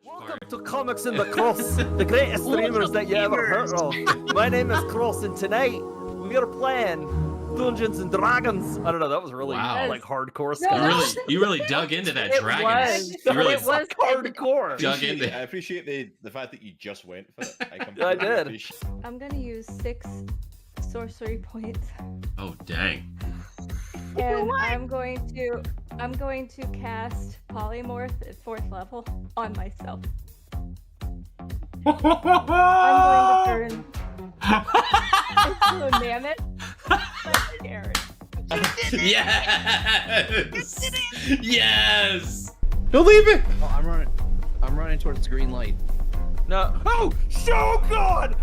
Welcome to Comics in the Cross, the greatest streamers that you ever heard of. My name is Cross, and tonight we are playing Dungeons and Dragons. I don't know, that was really like hardcore stuff. You really dug into that dragon. It was hardcore. Dug into it. I appreciate the fact that you just went for it. I did. I'm gonna use 6 sorcery points. Oh dang. And I'm going to cast polymorph at 4th level on myself. I'm going to turn into a mammoth. I'm scared. Yes! Yes! Don't leave it! Oh, I'm running towards the green light. No. Oh! So good!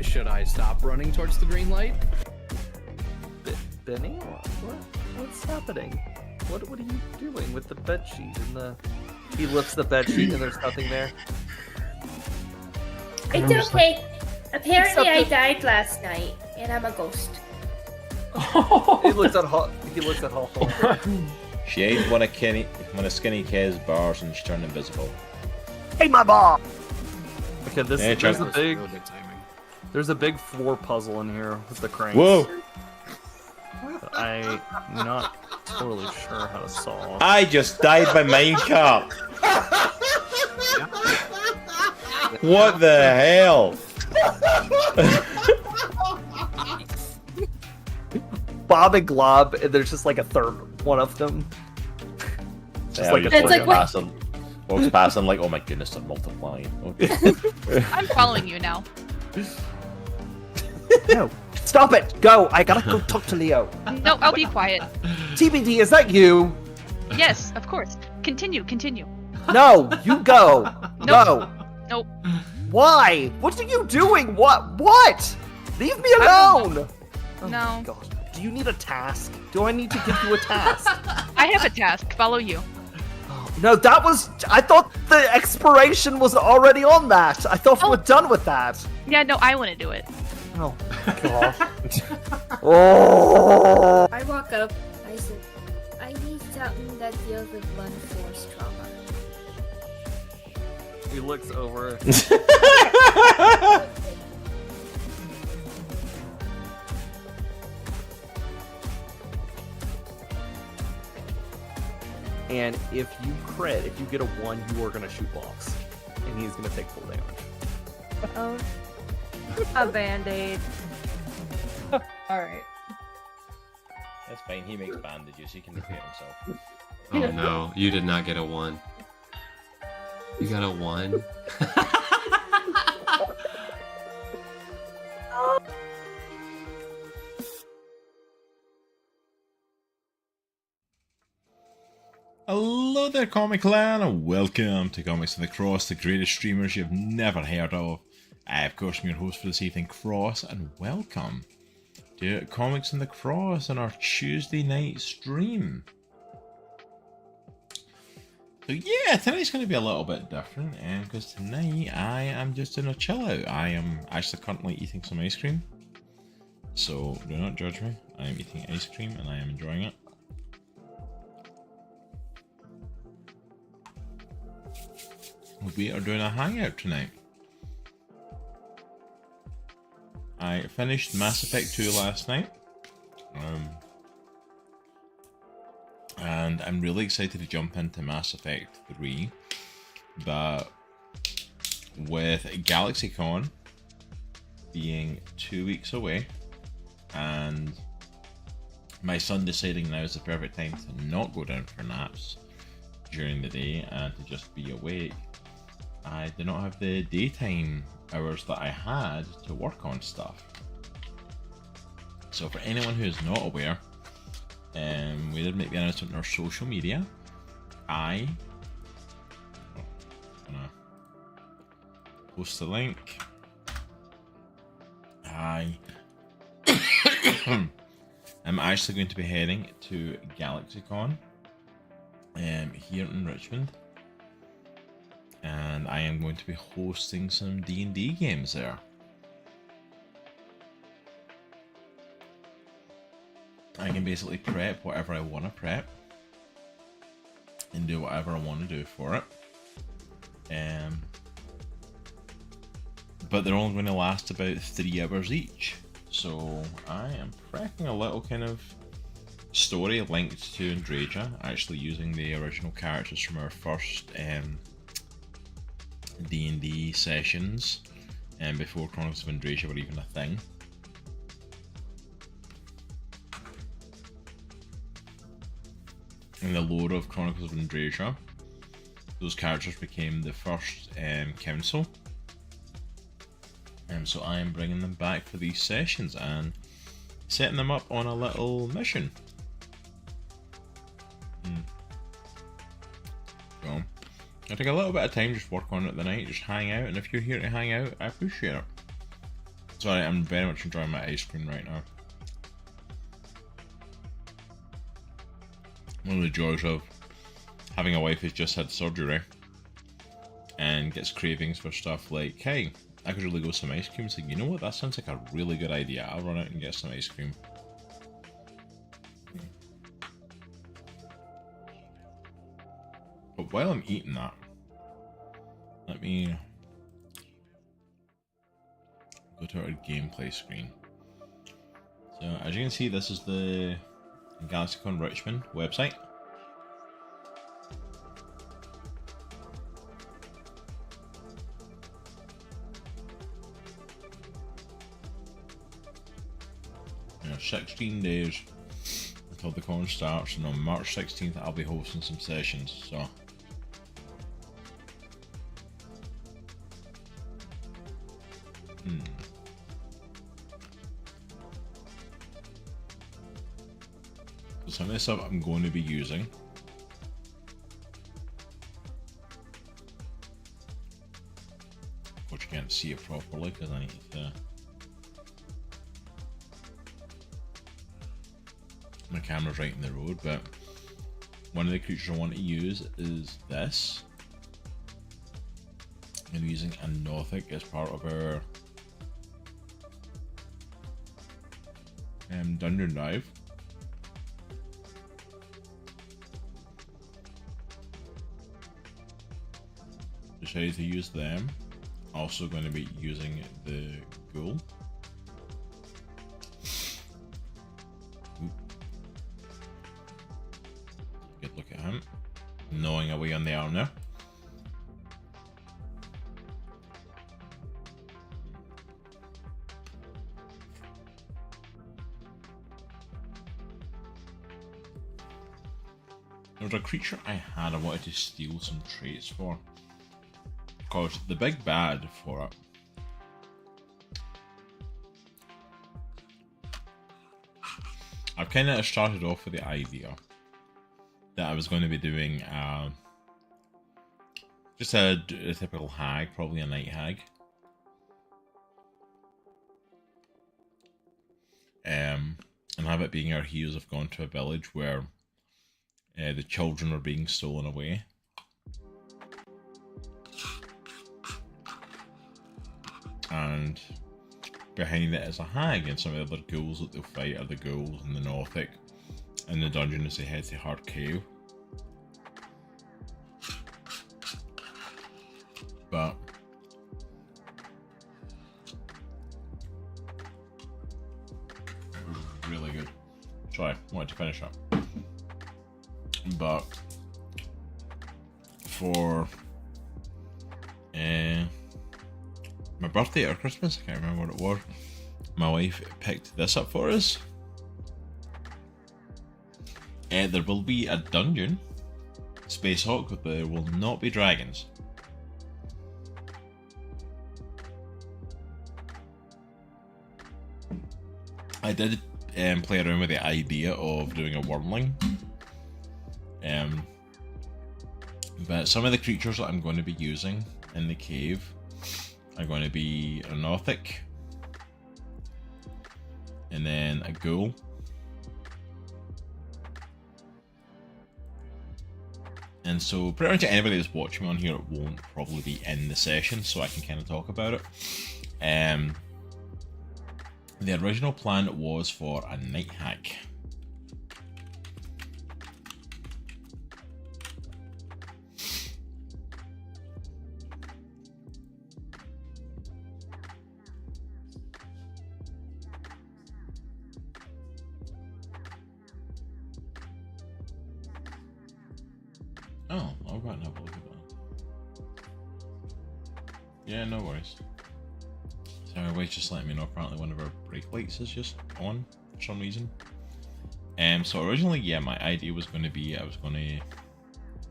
Should I stop running towards the green light? Benny? What's happening? What are you doing with the bed sheet and the... He lifts the bed sheet and there's nothing there. It's okay. Apparently I died last night and I'm a ghost. He looks at Hawthorne. She ate one of Skinny K's bars and she turned invisible. Hey, my bar! Okay, Yeah, there's a big floor puzzle in here with the cranks. Whoa! I'm not totally sure how to solve. I just died by minecart. What the hell? Bob and Glob, and there's just like a third one of them. Just like it's like walks past and like, oh my goodness, they're multiplying. Okay. I'm following you now. No, stop it! Go! I gotta go talk to Leo. No, I'll be quiet. TBD, is that you? Yes, of course. Continue. No, you go. Nope. No. Nope. Why? What are you doing? What? Leave me alone! Oh No. my God. Do you need a task? Do I need to give you a task? I have a task. Follow you. No, that was. I thought the expiration was already on that. I thought we were done with that. Yeah, no, I want to do it. Oh, God. Oh. I walk up. I said, I need something that deals with blunt force trauma. He looks over. And if you crit, if you get a 1, you are going to shoot blocks. And he's going to take full damage. Oh. A band-aid. Alright. That's fine, he makes bandages, he can repair himself. Oh no, you did not get a 1. You got a 1? Hello there, Comic Clan, and welcome to Comics in the Cross, the greatest streamers you've never heard of. I, of course, am your host for this evening, Cross, and welcome to Comics in the Cross on our Tuesday night stream. So yeah, tonight's going to be a little bit different, because tonight I am just in a chill out. I am actually currently eating some ice cream, so do not judge me. I am eating ice cream and I am enjoying it. We are doing a hangout tonight. I finished Mass Effect 2 last night. And I'm really excited to jump into Mass Effect 3. But with Galaxycon being 2 weeks away, and my son deciding now is the perfect time to not go down for naps during the day and to just be awake, I did not have the daytime hours that I had to work on stuff. So for anyone who is not aware, we did make the announcement on our social media. I'm gonna post the link. I'm actually going to be heading to Galaxycon here in Richmond. And I am going to be hosting some D&D games there. I can basically prep whatever I want to prep and do whatever I want to do for it. But they're only going to last about 3 hours each. So I am prepping a little kind of story linked to Andraja, actually using the original characters from our first D&D sessions, and before Chronicles of Andraja were even a thing. In the lore of Chronicles of Andraja, those characters became the first council, and so I am bringing them back for these sessions and setting them up on a little mission. So I take a little bit of time, just work on it the night, just hang out, and if you're here to hang out, I appreciate it. Sorry, I'm very much enjoying my ice cream right now. One of the joys of having a wife who's just had surgery and gets cravings for stuff like, hey, I could really go some ice cream. It's like, you know what, that sounds like a really good idea. I'll run out and get some ice cream. But while I'm eating that, let me go to our gameplay screen. So as you can see, this is the Galaxycon Richmond website. You know, 16 days until the con starts, and on March 16th I'll be hosting some sessions, so some of the stuff I'm going to be using. Which you can't see it properly because I need to My camera's right in the road, but one of the creatures I want to use is this. I'm using a Nothic as part of our dungeon dive. Decided to use them. Also going to be using the ghoul. Good look at him. Gnawing away on the arm now. There was a creature I wanted to steal some traits for. Because the big bad for it I've kind of started off with the idea that I was going to be doing just a typical hag, probably a night hag. And have it being our heroes have gone to a village where the children are being stolen away. And behind it is a hag, and some of the other ghouls that they'll fight are the ghouls and the Nothic. And the dungeon as they head to Hard Cave. But really good. Sorry, wanted to finish up. But for my birthday or Christmas, I can't remember what it was, my wife picked this up for us. There will be a dungeon, Space Hawk, but there will not be dragons. I did play around with the idea of doing a wormling. But some of the creatures that I'm going to be using in the cave are going to be a Nothic, and then a ghoul, and so pretty much anybody that's watching me on here won't probably be in the session, so I can kind of talk about it. The original plan was for a night hag. Oh, I'll go and have a look at that. Yeah, no worries. So our wife's just letting me know apparently one of our brake lights is just on for some reason. So originally, yeah, my idea was going to be I was going to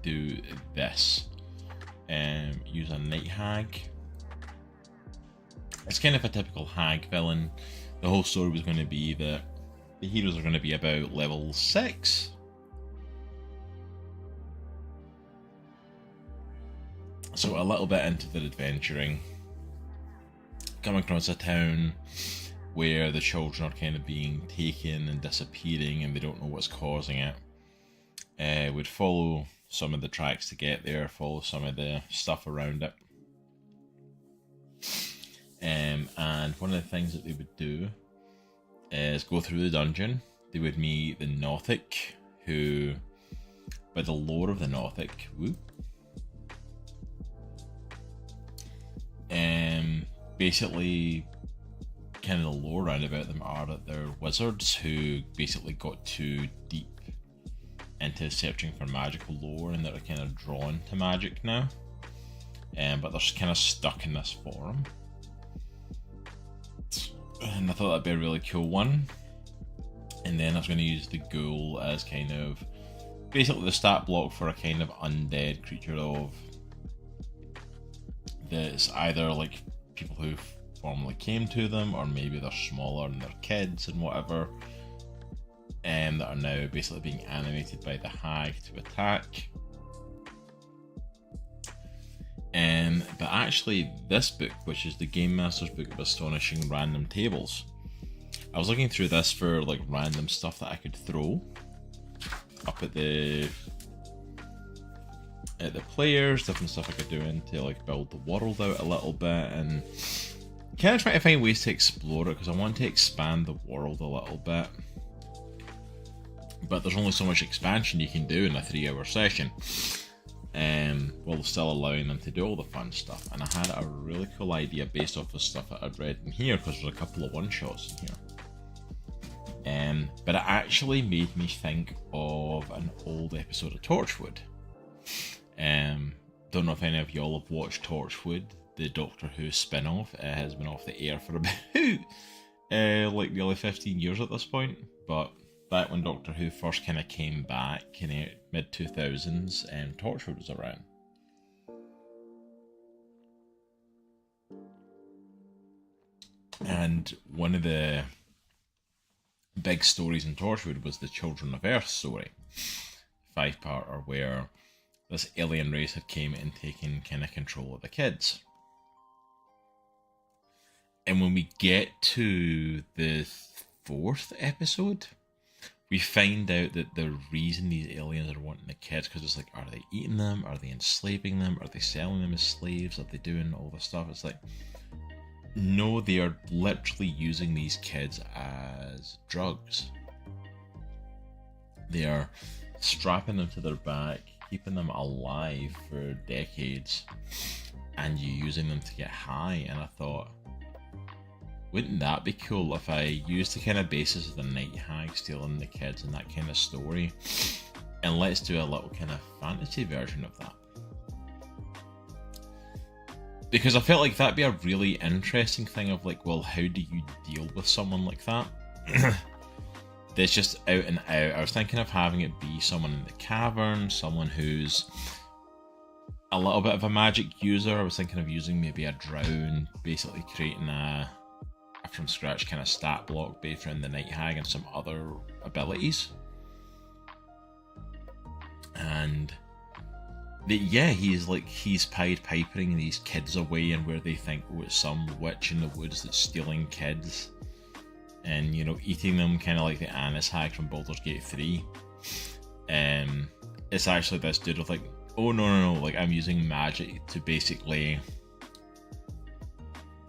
do this. Use a night hag. It's kind of a typical hag villain. The whole story was going to be that the heroes are going to be about level 6. So a little bit into the adventuring, come across a town where the children are kind of being taken and disappearing and they don't know what's causing it. Would follow some of the tracks to get there, follow some of the stuff around it. And one of the things that they would do is go through the dungeon. They would meet the Nothic, who, by the lore of the Nothic, basically, kind of the lore around about them are that they're wizards who basically got too deep into searching for magical lore and that are kind of drawn to magic now. But they're kind of stuck in this form. And I thought that'd be a really cool one. And then I was going to use the ghoul as kind of basically the stat block for a kind of undead creature of that's either like people who formerly came to them, or maybe they're smaller and they're kids and whatever, and that are now basically being animated by the hag to attack. But actually this book, which is the Game Master's Book of Astonishing Random Tables, I was looking through this for like random stuff that I could throw up at the players, different stuff I could do to like build the world out a little bit, and kind of trying to find ways to explore it because I want to expand the world a little bit. But there's only so much expansion you can do in a 3-hour session, while still allowing them to do all the fun stuff. And I had a really cool idea based off the stuff that I'd read in here, because there's a couple of one-shots in here. But it actually made me think of an old episode of Torchwood. Don't know if any of y'all have watched Torchwood, the Doctor Who spin-off. It has been off the air for about like nearly 15 years at this point, but back when Doctor Who first kind of came back in the mid-2000s, Torchwood was around. And one of the big stories in Torchwood was the Children of Earth story. 5-parter where this alien race had came and taken kind of control of the kids. And when we get to the 4th episode, we find out that the reason these aliens are wanting the kids, because it's like, are they eating them? Are they enslaving them? Are they selling them as slaves? Are they doing all this stuff? It's like, no, they are literally using these kids as drugs. They are strapping them to their back, keeping them alive for decades, and using them to get high. And I thought, wouldn't that be cool if I used the kind of basis of the night hag stealing the kids and that kind of story, and let's do a little kind of fantasy version of that? Because I felt like that'd be a really interesting thing of like, well, how do you deal with someone like that? That's just out and out. I was thinking of having it be someone in the cavern, someone who's a little bit of a magic user. I was thinking of using maybe a drown, basically creating a from scratch kind of stat block based around the night hag and some other abilities. And he's Pied Pipering these kids away, and where they think, oh, it's some witch in the woods that's stealing kids, and eating them, kind of like the Annis hag from Baldur's Gate 3. It's actually this dude of like, oh no, like I'm using magic to basically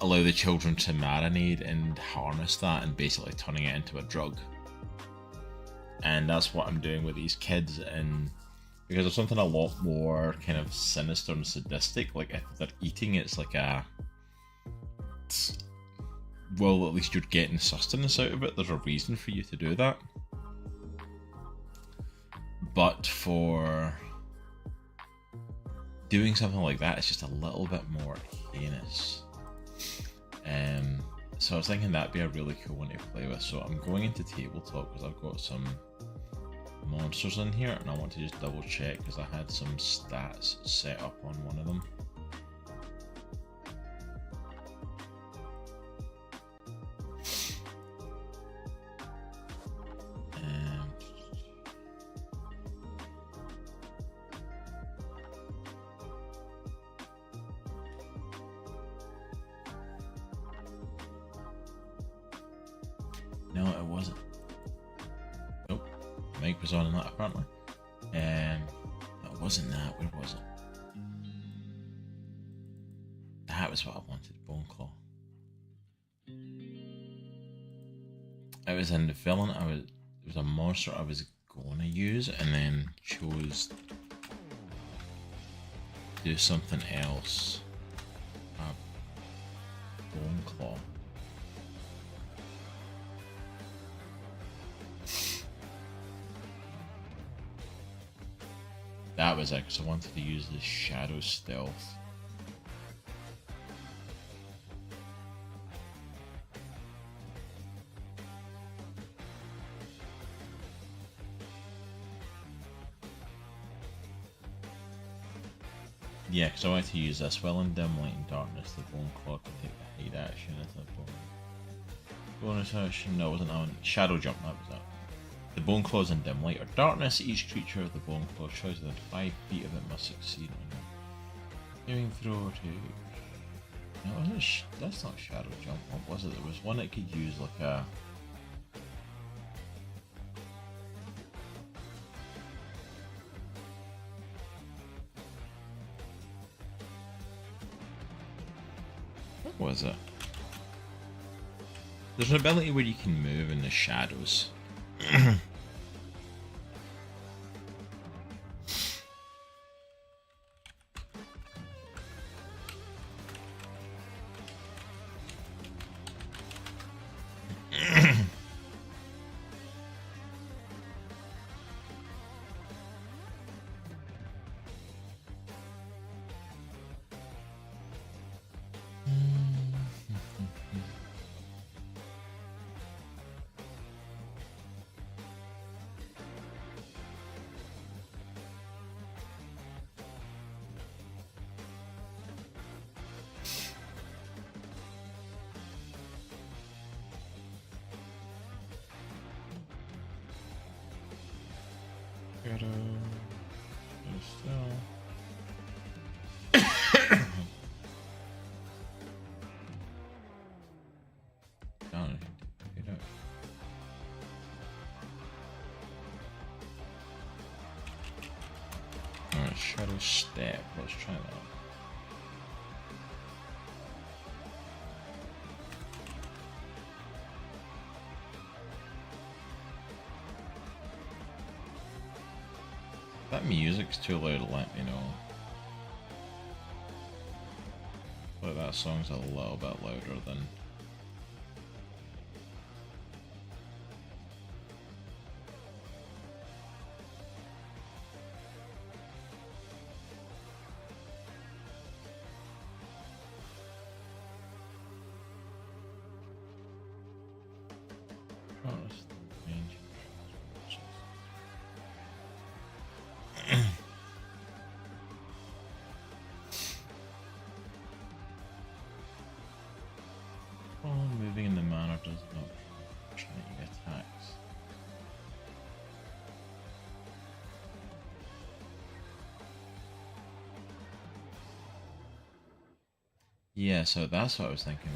allow the children to marinate and harness that, and basically turning it into a drug. And that's what I'm doing with these kids, and because there's something a lot more kind of sinister and sadistic, like if they're eating, it's like well, at least you're getting sustenance out of it. There's a reason for you to do that. But for doing something like that, it's just a little bit more heinous. So I was thinking that'd be a really cool one to play with. So I'm going into tabletop because I've got some monsters in here, and I want to just double check because I had some stats set up on one of them. No, it wasn't. Nope. Mike was on in that apparently. It wasn't that. Where was it? That was what I wanted. Bone Claw. It was in the villain. It was a monster I was gonna use, and then chose to do something else. Bone Claw. That was it, because I wanted to use the Shadow Stealth. Yeah, because I wanted to use this. Well, in Dim Light and Darkness, the Bone Claw can take the hide action as a bonus action. No, it wasn't that one. Shadow Jump, that was that. The Bone Claws in Dim Light or Darkness. Each creature of the Bone Claw choice within 5 feet of it must succeed on a saving throw to... No, that's not Shadow Jump. What was it? There was one that could use like a What is it? There's an ability where you can move in the shadows. Gotta down it out. Alright, shadow step. Let's try that. That music's too loud, let me know. But that song's a little bit louder than... Oh, that's the range. Moving in the manner does not proportionate attacks. Yeah, so that's what I was thinking.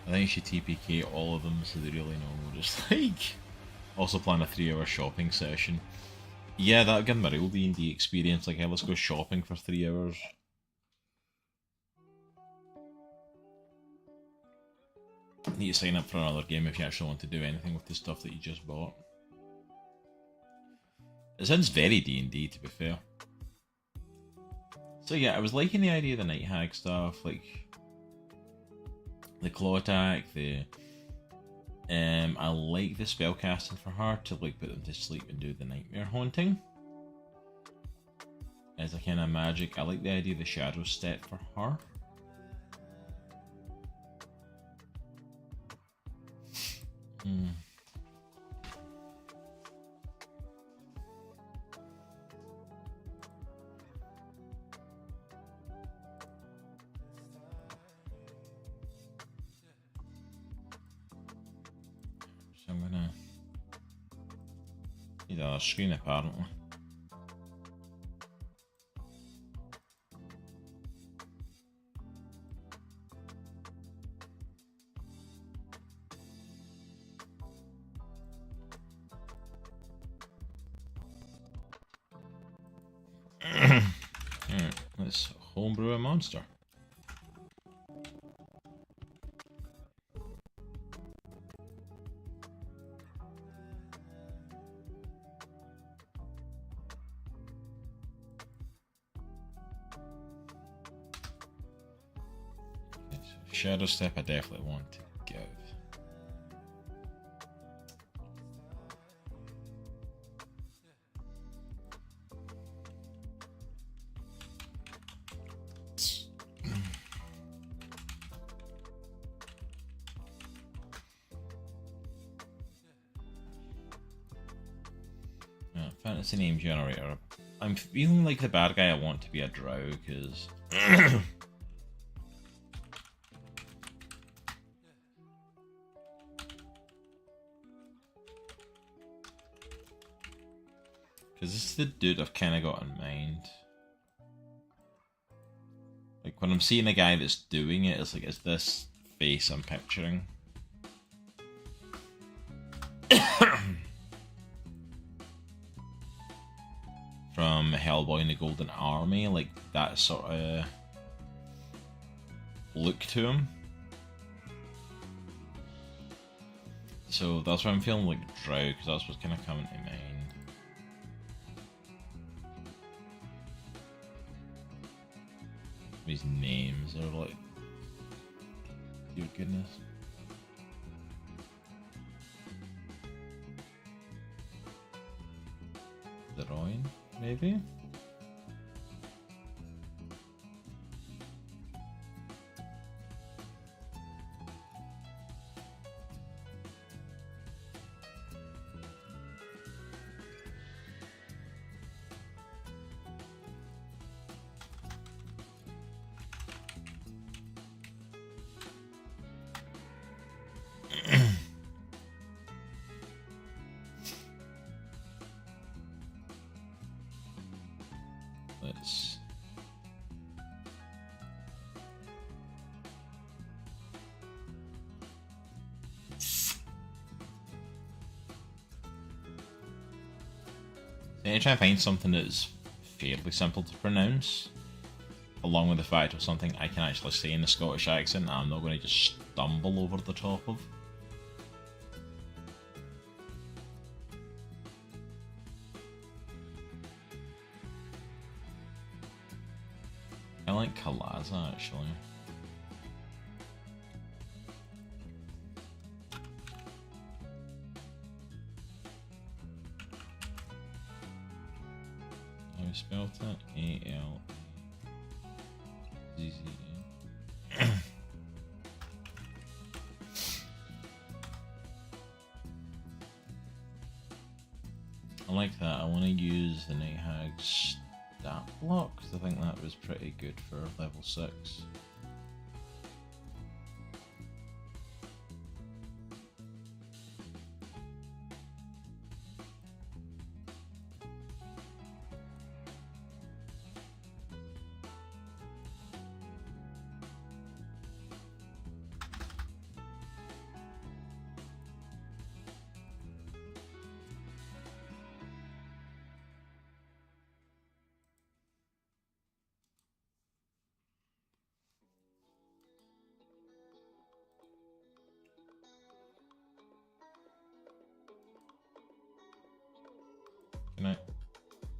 I think you should TPK all of them so they really know what it's like. Also plan a 3-hour shopping session. Yeah, that'll give them a real D&D experience. Like, hey, let's go shopping for 3 hours. Need to sign up for another game if you actually want to do anything with the stuff that you just bought. It sounds very D&D, to be fair. So yeah, I was liking the idea of the Night Hag stuff, like the claw attack, I like the spell casting for her to like put them to sleep and do the nightmare haunting. As a kind of magic, I like the idea of the shadow step for her. So I'm gonna need a screen apparently. Alright, let's homebrew a monster. Okay, so shadow step I definitely want to give. Fantasy name generator. I'm feeling like the bad guy I want to be a drow because this is the dude I've kind of got in mind. Like when I'm seeing a guy that's doing it, it's like, it's this face I'm picturing. From Hellboy and the Golden Army, like that sort of look to him. So that's why I'm feeling like Drow, because that's what's kind of coming to mind. These names are like, dear goodness. The Roin, maybe? Let's... I need to try and find something that's fairly simple to pronounce, along with the fact of something I can actually say in a Scottish accent and I'm not going to just stumble over the top of. I like Kalaza actually. How we spelled it? A-L-Z-Z-A. I like that. I want to use the Night Hag's stat block, because I think that was pretty good for level 6. Can I?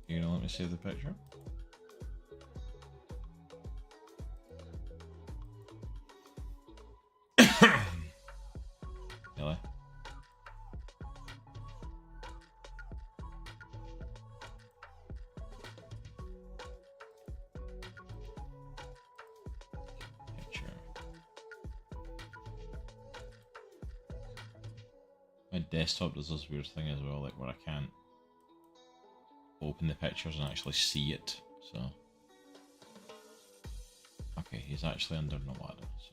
You gonna let me save the picture? Really? Picture. My desktop does this weird thing as well, like where I can't open the pictures and actually see it, so. Okay, he's actually under Nawada, so.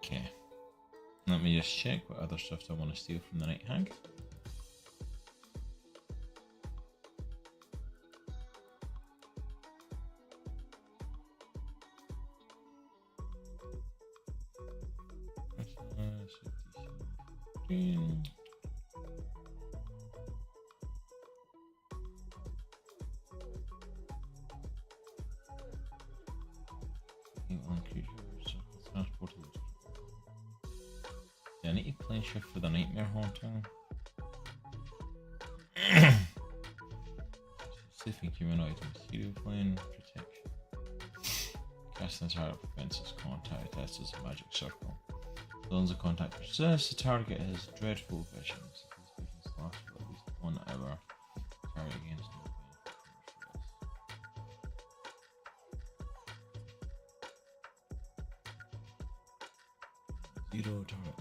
Okay, let me just check what other stuff I want to steal from the Night Hag. I need to plane shift for the nightmare haunting. Specific humanoid material plane protection. Cast entire prevents contact. This is a magic circle. As long as the contact persists, the target has dreadful visions. If these visions last for at least 1 hour, target gains no benefit from stress. torpedo turret.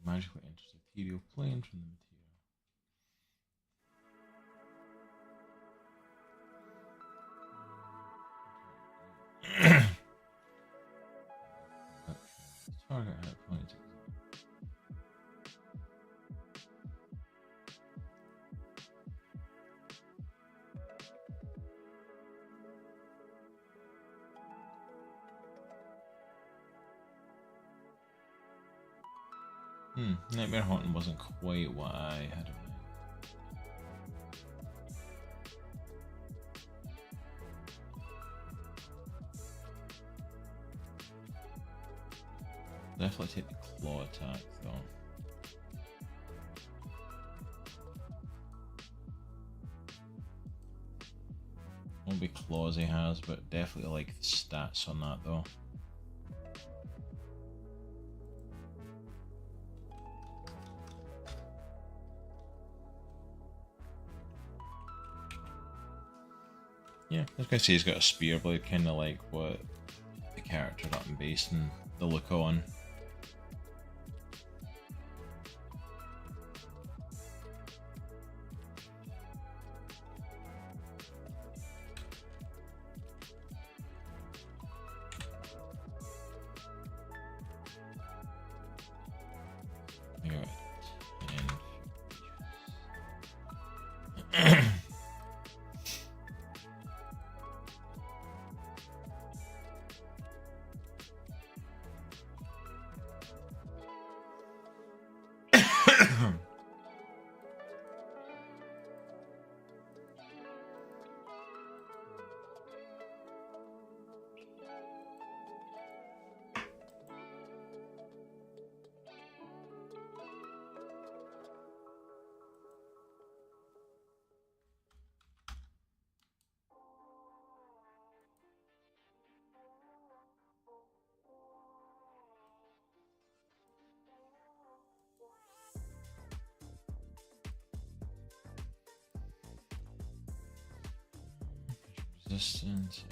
Magically enters the ethereal plane from the material. Target at point. Nightmare Haunting wasn't quite what I had in mind. Definitely take the claw attack though. Won't be claws he has, but definitely like the stats on that though. Yeah, I was gonna say he's got a spear blade, kind of like what the character that I'm basing the look on. I got 10. Resistance.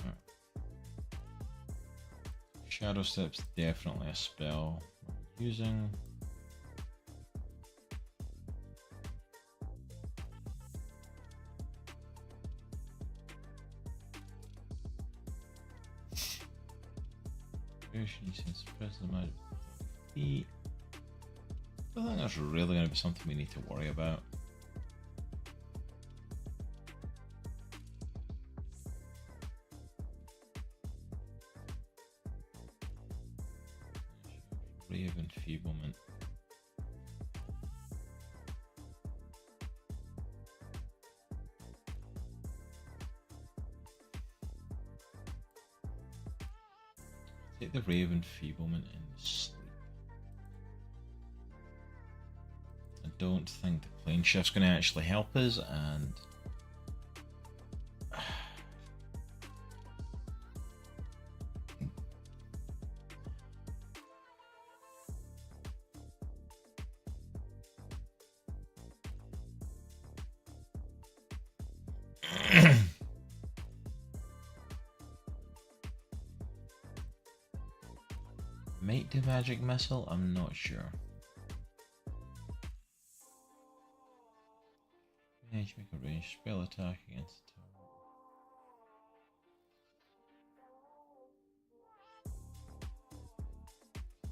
Shadow Step's definitely a spell we're using. Duration since present amount of feet. I don't think that's really going to be something we need to worry about. Ray of Enfeeblement. Take the Ray of Enfeeblement in sleep. I don't think the plane shift's going to actually help us, and might do magic missile, I'm not sure. Manage to make a ranged spell attack against the target.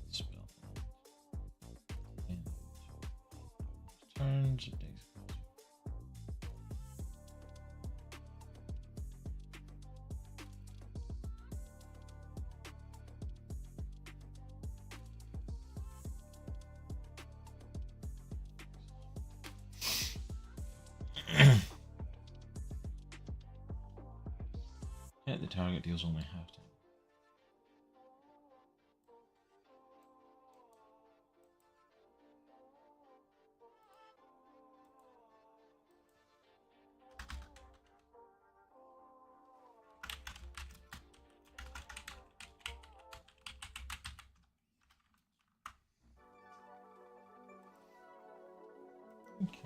Spell. And turns, it takes hit the target, deals only half time. Okay.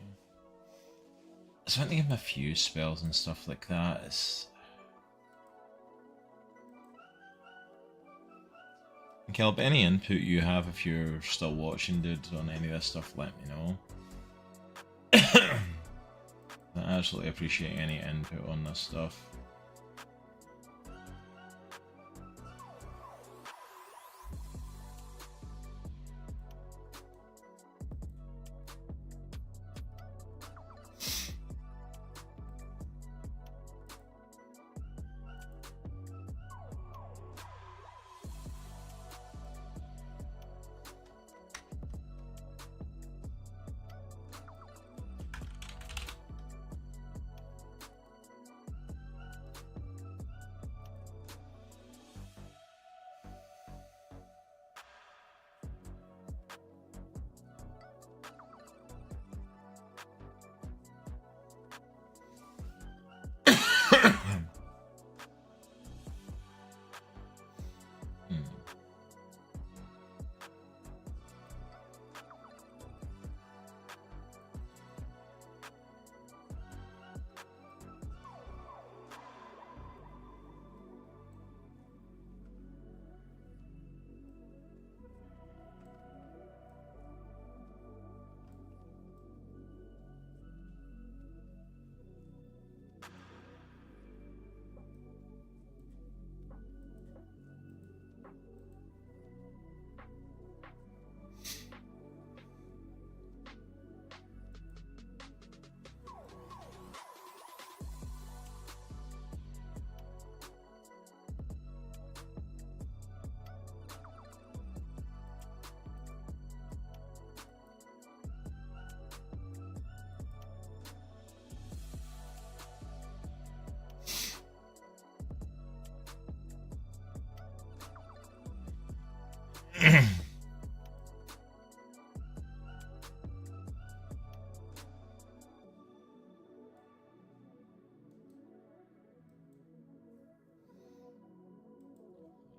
So I think of a few spells and stuff like that. It's Caleb, any input you have if you're still watching, dude, on any of this stuff, let me know. I absolutely appreciate any input on this stuff.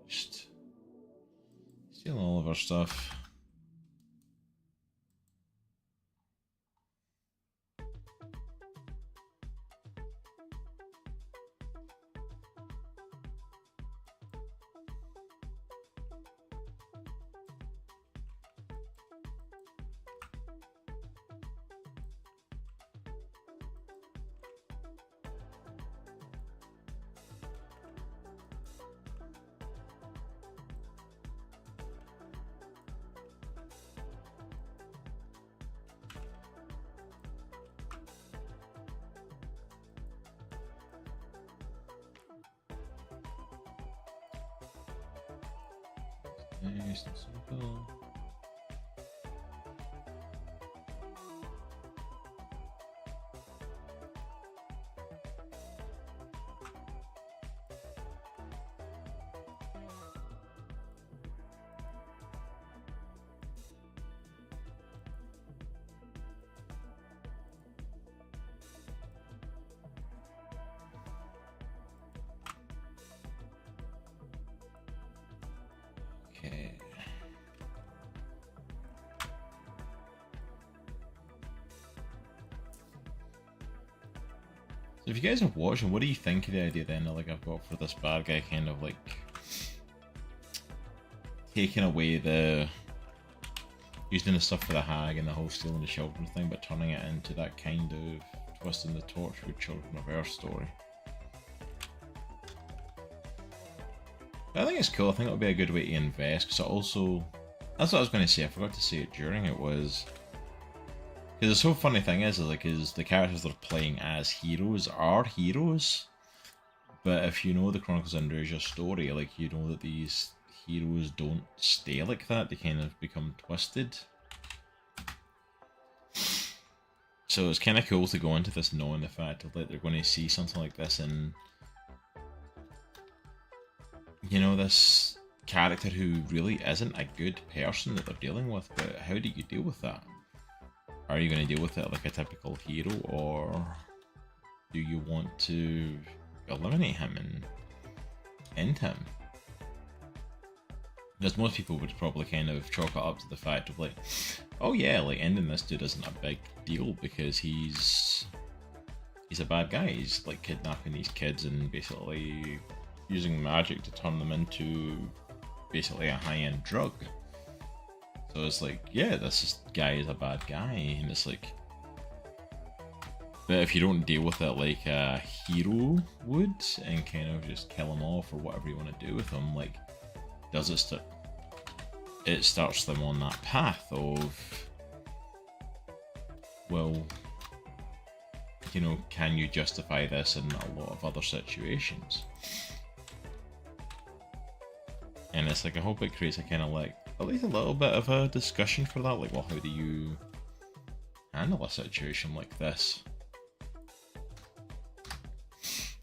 Just stealing all of our stuff. Nice and simple. Okay. So if you guys are watching, what do you think of the idea then that, like, I've got for this bad guy kind of like taking away the using the stuff for the hag and the whole stealing the children thing, but turning it into that kind of twisting the Torchwood Children of Earth story? I think it's cool. I think it'll be a good way to invest, because it also, that's what I was going to say, I forgot to say it during it, was because the so funny thing is the characters they're playing as heroes are heroes, but if you know the Chronicles of Andresia story, like, you know that these heroes don't stay like that, they kind of become twisted. So it's kind of cool to go into this knowing the fact that they're going to see something like this, and you know, this character who really isn't a good person that they're dealing with, but how do you deal with that? Are you going to deal with it like a typical hero, or do you want to eliminate him and end him? Because most people would probably kind of chalk it up to the fact of like, oh yeah, like, ending this dude isn't a big deal because he's a bad guy. He's like kidnapping these kids and basically using magic to turn them into basically a high-end drug. So it's like, yeah, guy is a bad guy, and it's like, but if you don't deal with it like a hero would, and kind of just kill him off or whatever you want to do with him, like, does it starts them on that path of, well, you know, can you justify this in a lot of other situations? And it's like, I hope it creates a kind of like, at least a little bit of a discussion for that, like, well, how do you handle a situation like this?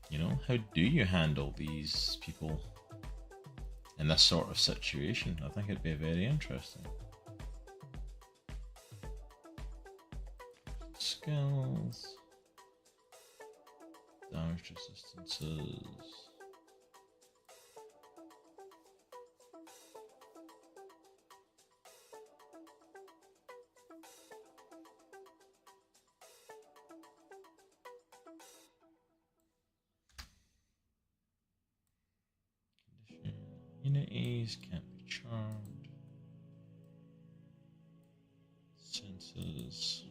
You know, how do you handle these people in this sort of situation? I think it'd be very interesting. Skills. Damage resistances. Unities can't be charmed. Senses.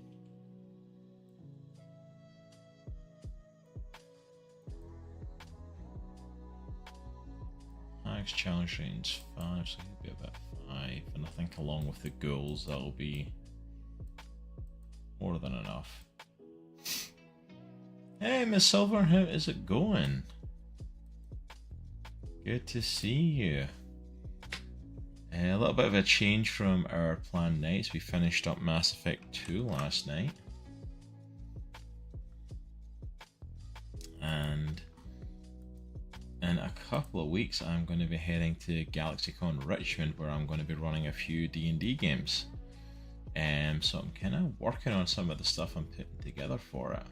Max challenge range 5, so it'll be about 5, and I think along with the ghouls that'll be more than enough. Hey Miss Silver, how is it going? Good to see you. A little bit of a change from our planned nights. We finished up Mass Effect 2 last night. And in a couple of weeks I'm going to be heading to Galaxycon Richmond, where I'm going to be running a few D&D games. So I'm kind of working on some of the stuff I'm putting together for it.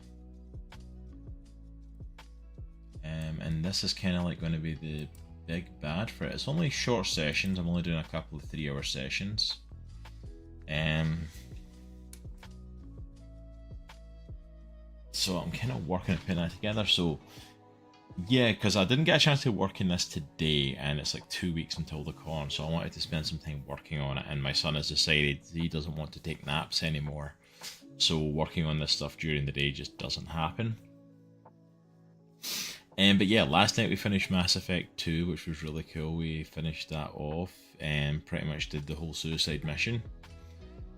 And this is kind of like going to be the big bad for it. It's only short sessions. I'm only doing a couple of 3-hour sessions. So I'm kind of working on putting that together. So yeah, because I didn't get a chance to work in this today, and it's like 2 weeks until the con, so I wanted to spend some time working on it, and my son has decided he doesn't want to take naps anymore. So working on this stuff during the day just doesn't happen. But yeah, last night we finished Mass Effect 2, which was really cool. We finished that off and pretty much did the whole suicide mission,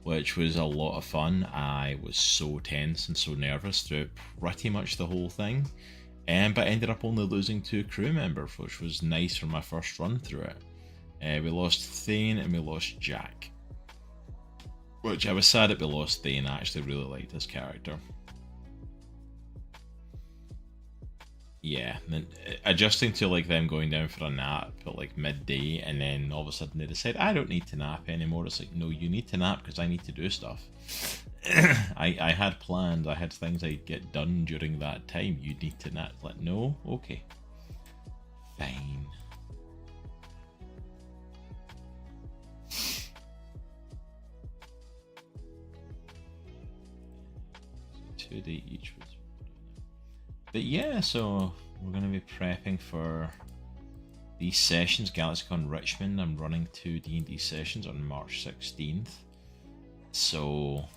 which was a lot of fun. I was so tense and so nervous throughout pretty much the whole thing, but ended up only losing 2 crew members, which was nice for my first run through it. We lost Thane and we lost Jack, which I was sad that we lost Thane. I actually really liked his character. Yeah, then adjusting to like them going down for a nap at like midday, and then all of a sudden they decide I don't need to nap anymore. It's like, no, you need to nap because I need to do stuff. I had planned, I had things I'd get done during that time. You need to nap. Like, no, okay, fine. So 2-day each was. But yeah, so we're going to be prepping for these sessions. Galaxycon Richmond, I'm running 2 D&D sessions on March 16th. So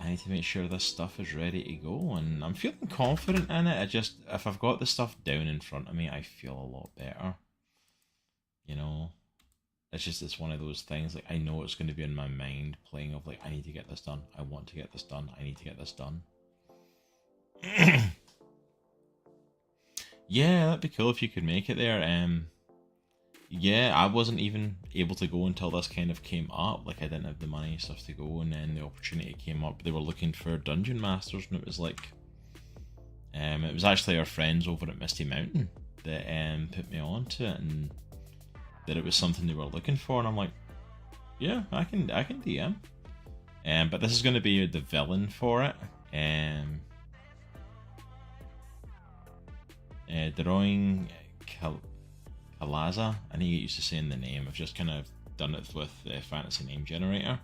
I need to make sure this stuff is ready to go, and I'm feeling confident in it. If I've got the stuff down in front of me, I feel a lot better. You know, it's one of those things, like I know it's going to be in my mind playing of like, I need to get this done. I want to get this done. I need to get this done. Yeah, that'd be cool if you could make it there. Yeah, I wasn't even able to go until this kind of came up. Like, I didn't have the money and stuff to go, and then the opportunity came up. They were looking for dungeon masters, and it was like, it was actually our friends over at Misty Mountain that put me on to it, and that it was something they were looking for, and I'm like, yeah, I can DM. But this is going to be the villain for it. Drawing Kalaza. I need to get used to saying the name. I've just kind of done it with the fantasy name generator.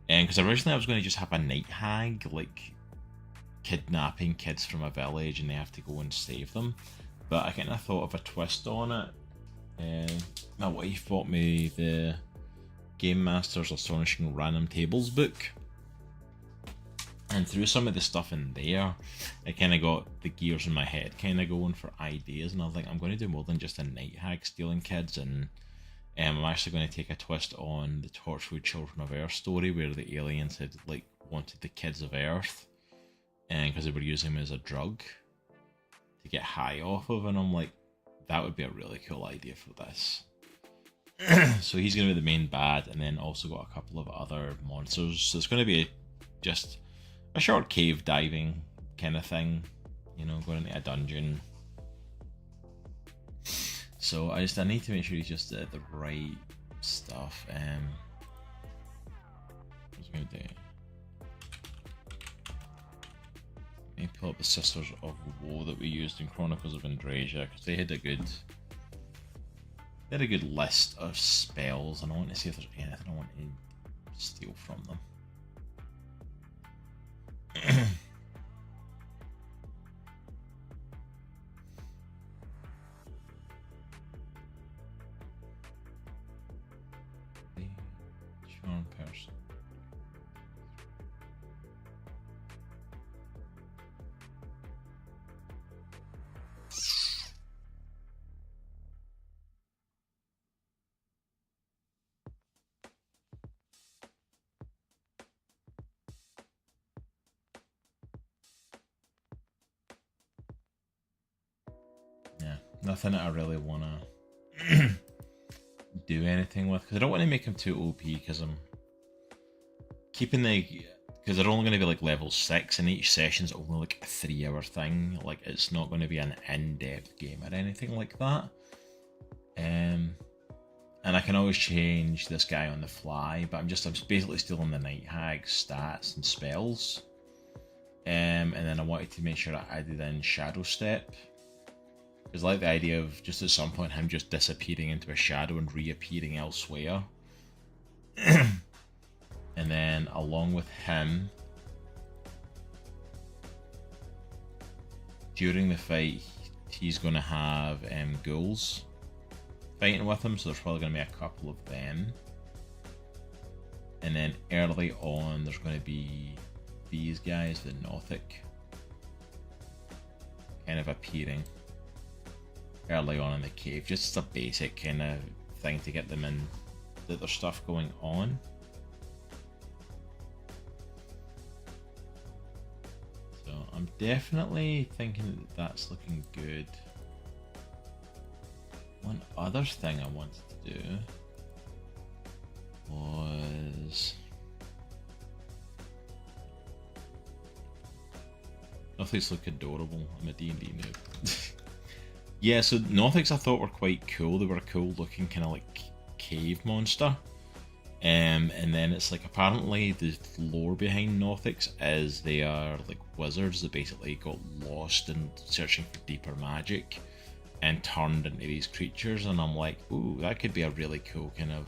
Because originally I was going to just have a night hag, like kidnapping kids from a village and they have to go and save them. But I kind of thought of a twist on it My wife bought me the Game Master's Astonishing Random Tables book. And through some of the stuff in there, it kind of got the gears in my head kind of going for ideas. And I was like, I'm going to do more than just a night hag stealing kids. And I'm actually going to take a twist on the Torchwood Children of Earth story, where the aliens had like wanted the kids of Earth, and because they were using them as a drug to get high off of. And I'm like, that would be a really cool idea for this. So he's going to be the main bad, and then also got a couple of other monsters. So it's going to be just a short cave diving kind of thing, you know, going into a dungeon. So I need to make sure he's just the right stuff. What's I going to do? Let me pull up the Sisters of Woe that we used in Chronicles of Andrasia, because they had a good list of spells, and I want to see if there's anything I want to steal from them. Charm person. Yeah, nothing that I really want to do anything with, because I don't want to make him too OP, because I'm keeping because they're only going to be like level 6, and each session's only like a 3-hour thing. Like, it's not going to be an in-depth game or anything like that. And I can always change this guy on the fly, but I'm basically stealing the Night Hag stats and spells. And then I wanted to make sure I added in Shadow Step, because I like the idea of just at some point him just disappearing into a shadow and reappearing elsewhere. And then along with him, during the fight, he's going to have ghouls fighting with him, so there's probably going to be a couple of them. And then early on, there's going to be these guys, the Nothic, kind of appearing early on in the cave. Just a basic kind of thing to get them in, that there's stuff going on. So I'm definitely thinking that that's looking good. One other thing I wanted to do was... Nothics look adorable. I'm a D&D noob. Yeah, so Nothics I thought were quite cool. They were a cool looking kind of like cave monster. And then it's like, apparently the lore behind Nothics is they are like wizards that basically got lost in searching for deeper magic and turned into these creatures. And I'm like, ooh, that could be a really cool kind of...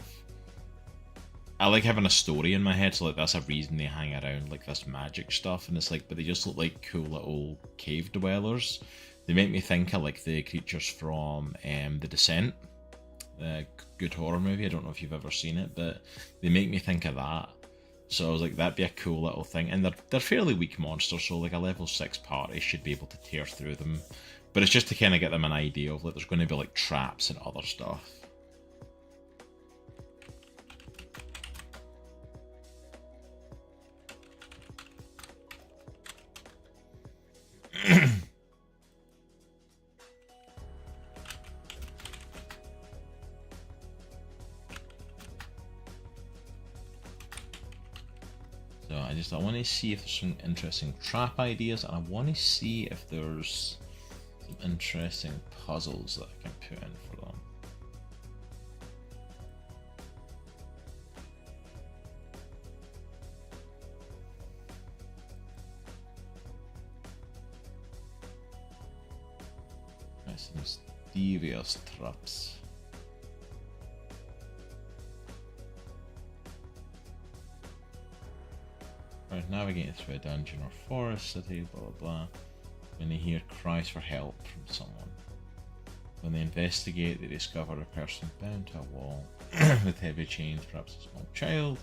I like having a story in my head, so like that's a reason they hang around like this magic stuff. And it's like, but they just look like cool little cave dwellers. They make me think of like the creatures from The Descent, the good horror movie. I don't know if you've ever seen it, but they make me think of that. So I was like, that'd be a cool little thing. And they're fairly weak monsters, so like a level 6 party should be able to tear through them. But it's just to kind of get them an idea of like there's going to be like traps and other stuff. So I want to see if there's some interesting trap ideas, and I want to see if there's some interesting puzzles that I can put in for them. There's some devious traps. Right, navigating through a dungeon or forest city, blah blah blah. When you hear cries for help from someone. When they investigate, they discover a person bound to a wall with heavy chains, perhaps a small child,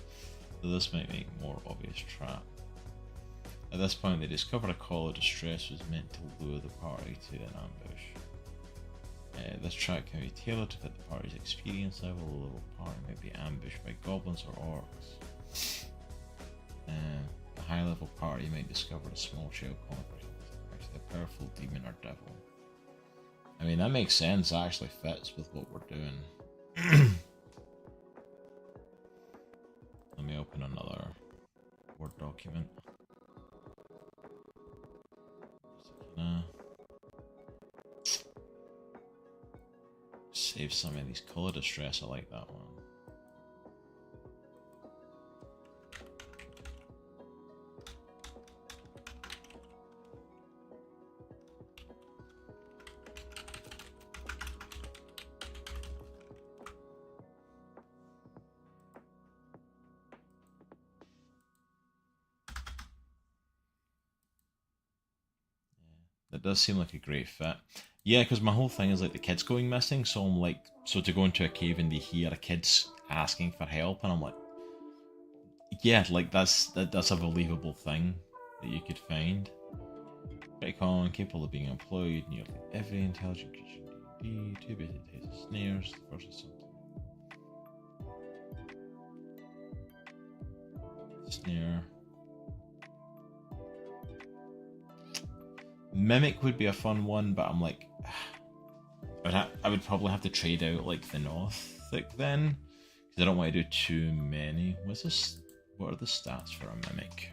so this might make a more obvious trap. At this point, they discover a call of distress was meant to lure the party to an ambush. This trap can be tailored to fit the party's experience level. The little party may be ambushed by goblins or orcs. A high level party might discover a small child actually a powerful demon or devil. I mean, that makes sense, that actually fits with what we're doing. Let me open another Word document. Save some of these colour distress, I like that one. That does seem like a great fit. Yeah, because my whole thing is like the kids going missing, so I'm like, so to go into a cave and they hear a kid's asking for help, and I'm like, yeah, like that's a believable thing that you could find. Pretty common, capable of being employed, nearly every intelligent creature in D&D, too basic taste of snares, versus something. Snare. Mimic would be a fun one, but I'm like, I would probably have to trade out like the Northic then, because I don't want to do too many. What's this? What are the stats for a Mimic?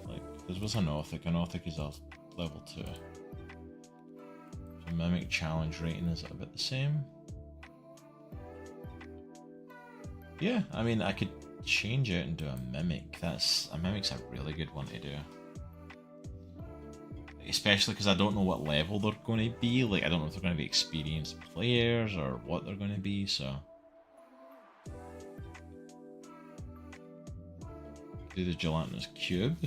Like, this was a Northic. A Northic is a level 2. So Mimic challenge rating is about the same. Yeah, I mean, I could change it into a Mimic. A Mimic's a really good one to do. Especially because I don't know what level they're going to be. Like, I don't know if they're going to be experienced players or what they're going to be, so. Do the gelatinous cube.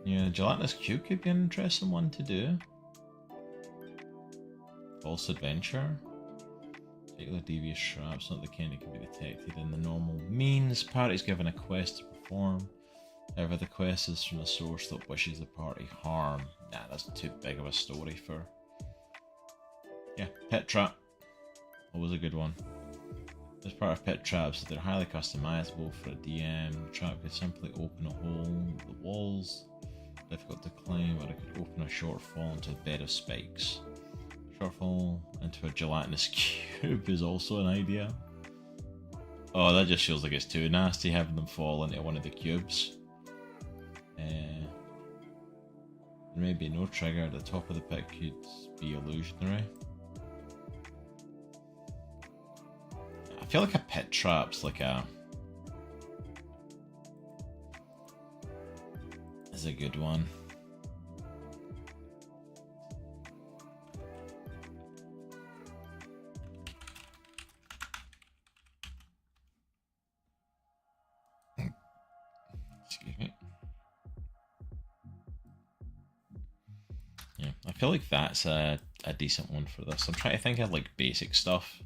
Yeah, the gelatinous cube could be an interesting one to do. False adventure. Particular devious traps, not the kind that can be detected in the normal means. Party's given a quest to perform. However, the quest is from a source that wishes the party harm. Nah, that's too big of a story for. Yeah, pit trap. Always a good one. As part of pit traps, they're highly customizable for a DM. The trap could simply open a hole in the walls. Difficult to climb, or it could open a short fall into a bed of spikes. Shortfall into a gelatinous cube is also an idea. Oh, that just feels like it's too nasty having them fall into one of the cubes. There may be no trigger. The top of the pit could be illusionary. I feel like a pit trap's like is a good one. Excuse me. Yeah, I feel like that's a decent one for this. I'm trying to think of like basic stuff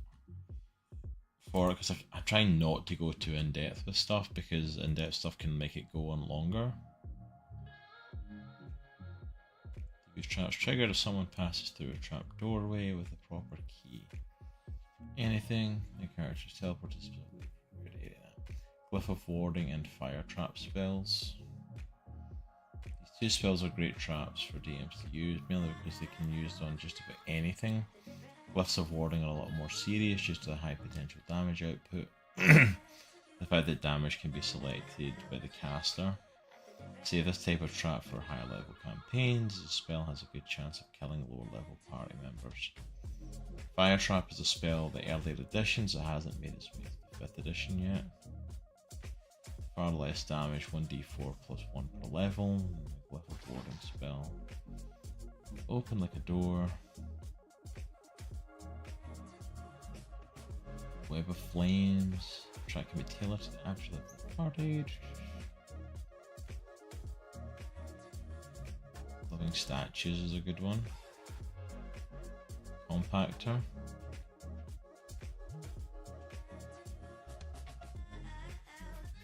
for it, because I'm trying not to go too in depth with stuff, because in depth stuff can make it go on longer. These traps triggered if someone passes through a trap doorway with a proper key. Anything, the character's teleport to Glyph of Warding and Fire Trap spells. These two spells are great traps for DMs to use, mainly because they can be used on just about anything. Glyphs of Warding are a lot more serious due to the high potential damage output. The fact that damage can be selected by the caster. Save this type of trap for higher level campaigns. The spell has a good chance of killing lower level party members. Fire Trap is a spell the earlier editions that hasn't made its way to the 5th edition yet. Far less damage, 1d4 plus 1 per level. Glyph of Warding spell. Open like a door. Web of flames. Track can be tailored to the average level of the party. Living statues is a good one. Compactor.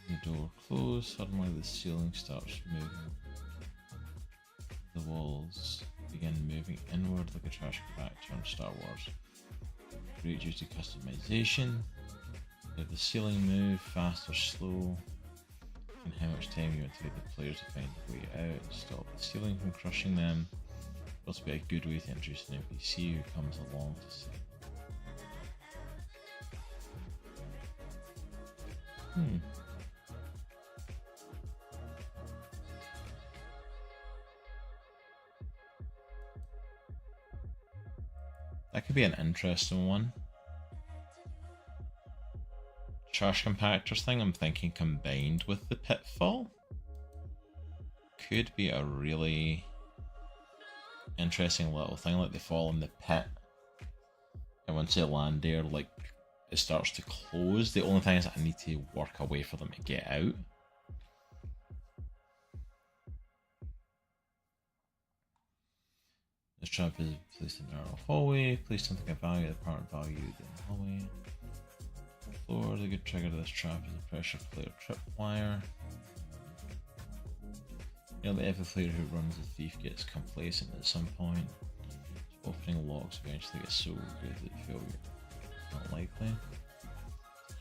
The door closed. Suddenly the ceiling starts moving. The walls begin moving inward like a trash compactor in Star Wars. Great due to customization. Let the ceiling move fast or slow, and how much time you want to give the players to find a way out. Stop the ceiling from crushing them. It'll also be a good way to introduce an NPC who comes along to see. That could be an interesting one. Trash compactors thing, I'm thinking combined with the pitfall could be a really interesting little thing. Like they fall in the pit, and once they land there, like it starts to close. The only thing is I need to work a way for them to get out. This trap is placed in a narrow hallway. Place something of value, the apparent value in the hallway. Floor. The good trigger to this trap is a pressure player tripwire. Nearly every player who runs a thief gets complacent at some point. So opening locks eventually gets so good that failure is not likely.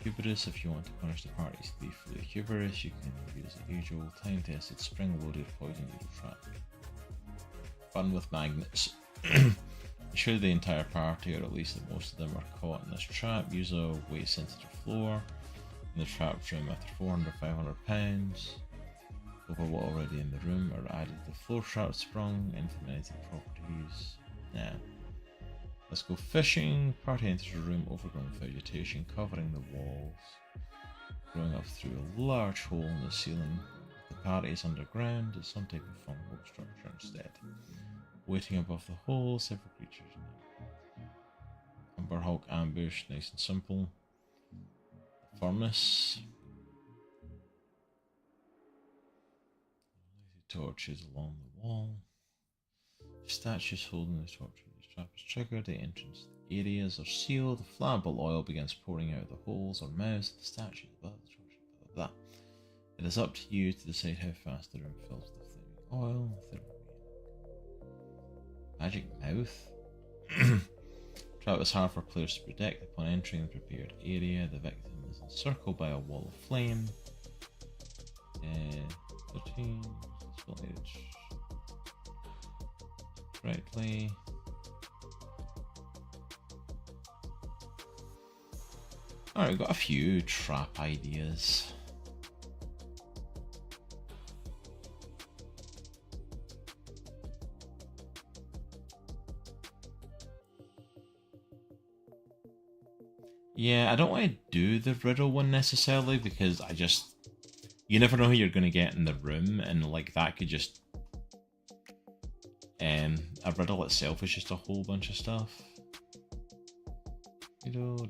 Hubris. If you want to punish the party's thief for the hubris, you can use the usual time-tested spring-loaded poison needle trap. Fun with magnets. Ensure the entire party, or at least that most of them, are caught in this trap. Use a weight-sensitive floor in the trap room after 400 500 pounds over what already in the room, or added the floor trap sprung implemented properties. Now, let's go fishing. Party enters a room overgrown with vegetation covering the walls, growing up through a large hole in the ceiling. The party is underground as some type of fungal structure instead. Waiting above the hole, several creatures. Umber Hulk ambush, nice and simple. Furnace. Torches along the wall. Statues holding the torches. The trap is triggered. The entrance areas are sealed. Flammable oil begins pouring out of the holes or mouths of the statues above the torches. Blah, blah, blah. It is up to you to decide how fast the room fills with the flaming oil. Magic mouth. Trap is hard for players to predict. Upon entering the prepared area, the victim is encircled by a wall of flame. 13. Correctly. Alright, we've got a few trap ideas. Yeah, I don't want to do the riddle one necessarily because you never know who you're going to get in the room, and like that could just a riddle itself is just a whole bunch of stuff.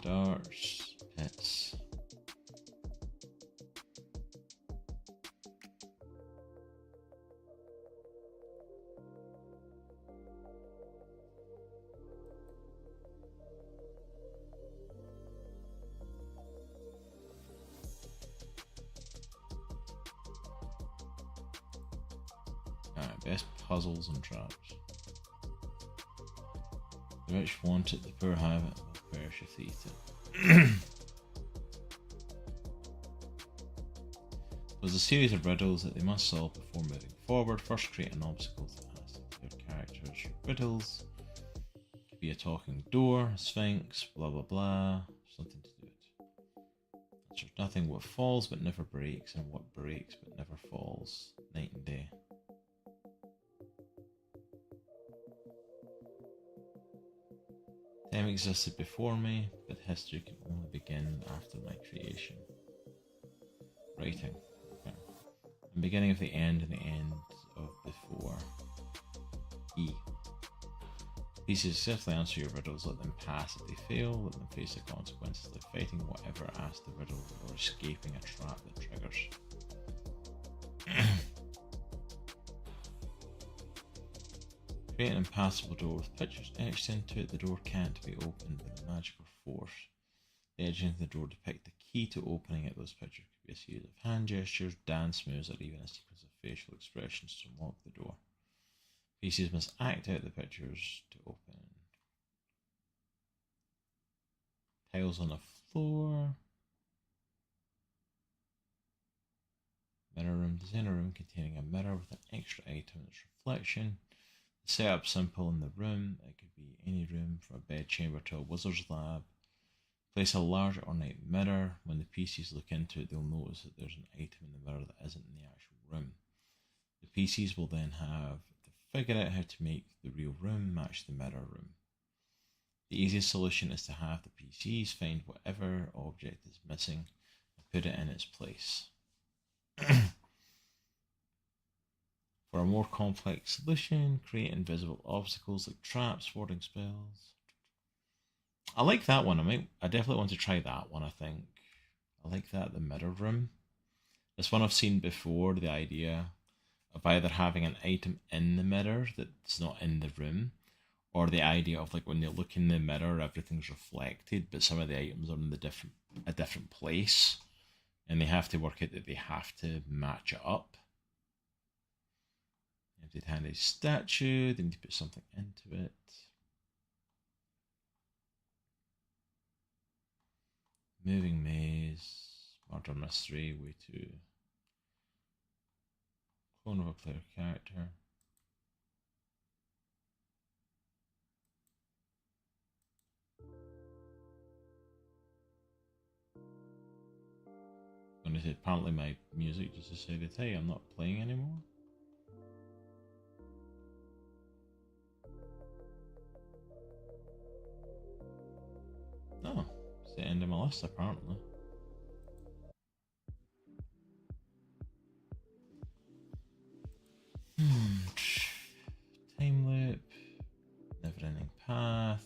Darts, pits. Best puzzles and traps. The rich want it, the poor have it, the perish if they eat it. There's a series of riddles that they must solve before moving forward. First, create an obstacle that has their characters. Riddles could be a talking door, a sphinx, blah blah blah, something to do it. There's nothing what falls but never breaks, and what breaks but never falls. Night and day. Time existed before me, but history can only begin after my creation. Writing. Okay. The beginning of the end and the end of before. E. Pieces successfully answer your riddles, let them pass. If they fail, let them face the consequences, like fighting whatever asked the riddle or escaping a trap that triggers. Create an impassable door with pictures etched into it. The door can't be opened with a magical force. The edges into the door depict the key to opening it. Those pictures could be a series of hand gestures, dance moves, or even a sequence of facial expressions to unlock the door. PCs must act out the pictures to open. Tiles on the floor. Mirror room. Design a room containing a mirror with an extra item that's reflection. The setup simple in the room. It could be any room from a bedchamber to a wizard's lab. Place a large ornate mirror. When the PCs look into it, they'll notice that there's an item in the mirror that isn't in the actual room. The PCs will then have to figure out how to make the real room match the mirror room. The easiest solution is to have the PCs find whatever object is missing and put it in its place. For a more complex solution, create invisible obstacles like traps, warding spells. I like that one. I definitely want to try that one, I think. I like that, the mirror room. This one I've seen before, the idea of either having an item in the mirror that's not in the room, or the idea of like when you look in the mirror, everything's reflected, but some of the items are in a different place, and they have to work out that they have to match it up. Empty-handed statue, they need to put something into it. Moving maze, murder mystery, way to clone of a player character. Apparently my music just decided, hey, I'm not playing anymore. Oh, it's the end of my list apparently. Time loop, never ending path.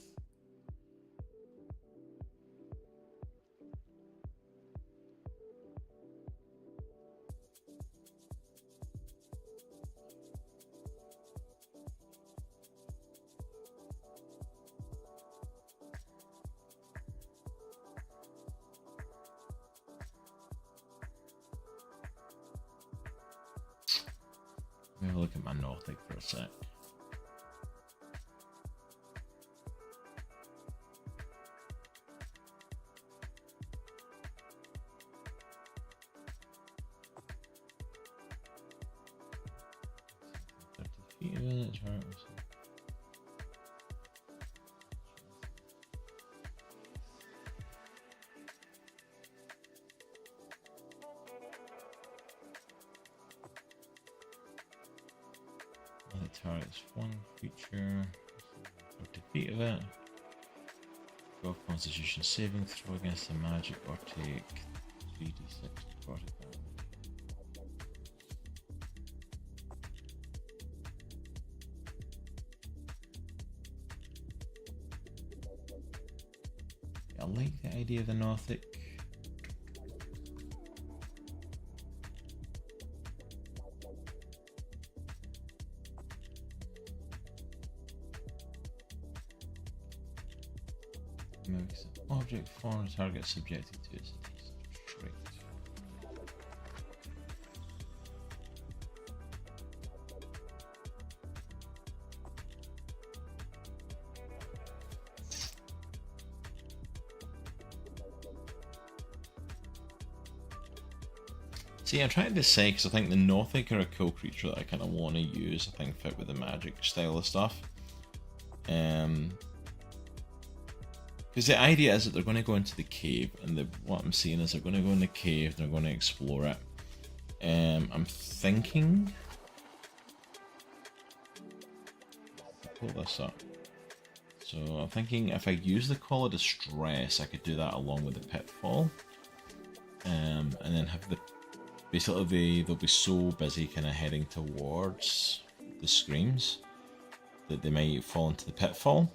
Let me look at my Nordic for a sec. Minutes, right? The target's one creature. For defeat of it. Go Constitution saving throw against the magic or take 3d6 necrotic damage. I like the idea of the Northic. Makes an object form target subjected to its trait. See, I'm trying to decide because I think the Northic are a cool creature that I kind of want to use. I think fit with the magic style of stuff. Because the idea is that they're going to go into the cave, and what I'm seeing is they're going to go in the cave, they're going to explore it. I'm thinking... Pull this up. So I'm thinking if I use the Call of Distress, I could do that along with the Pitfall. And then have the... Basically, they'll be so busy kind of heading towards the Screams that they might fall into the pitfall.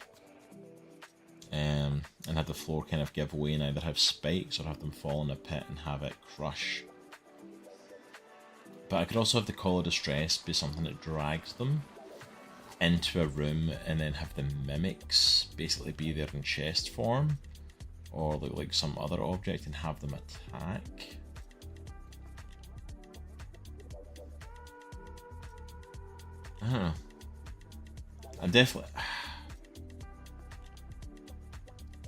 And have the floor kind of give way and either have spikes or have them fall in a pit and have it crush. But I could also have the Call of Distress be something that drags them into a room and then have the mimics basically be there in chest form or look like some other object and have them attack. I don't know. I'm definitely...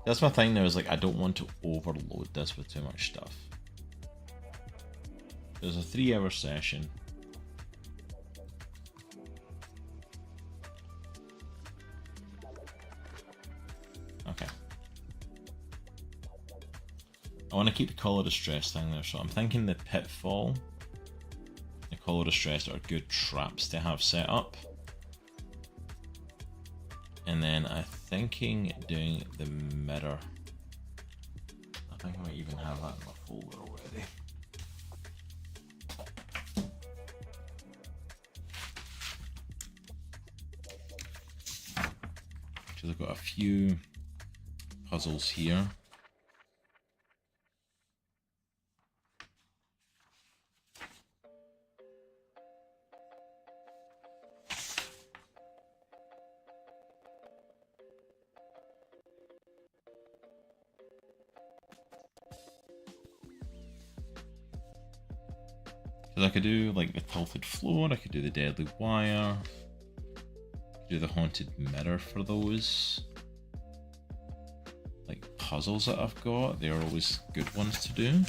That's my thing now, is like I don't want to overload this with too much stuff. There's a 3-hour session. Okay. I want to keep the Call of Distress thing there, so I'm thinking the Pitfall, the Call of Distress are good traps to have set up. And then I'm thinking doing the mirror. I think I might even have that in my folder already. Because I've got a few puzzles here. I could do like the tilted floor, I could do the deadly wire, do the haunted mirror for those. Like puzzles that I've got, they're always good ones to do.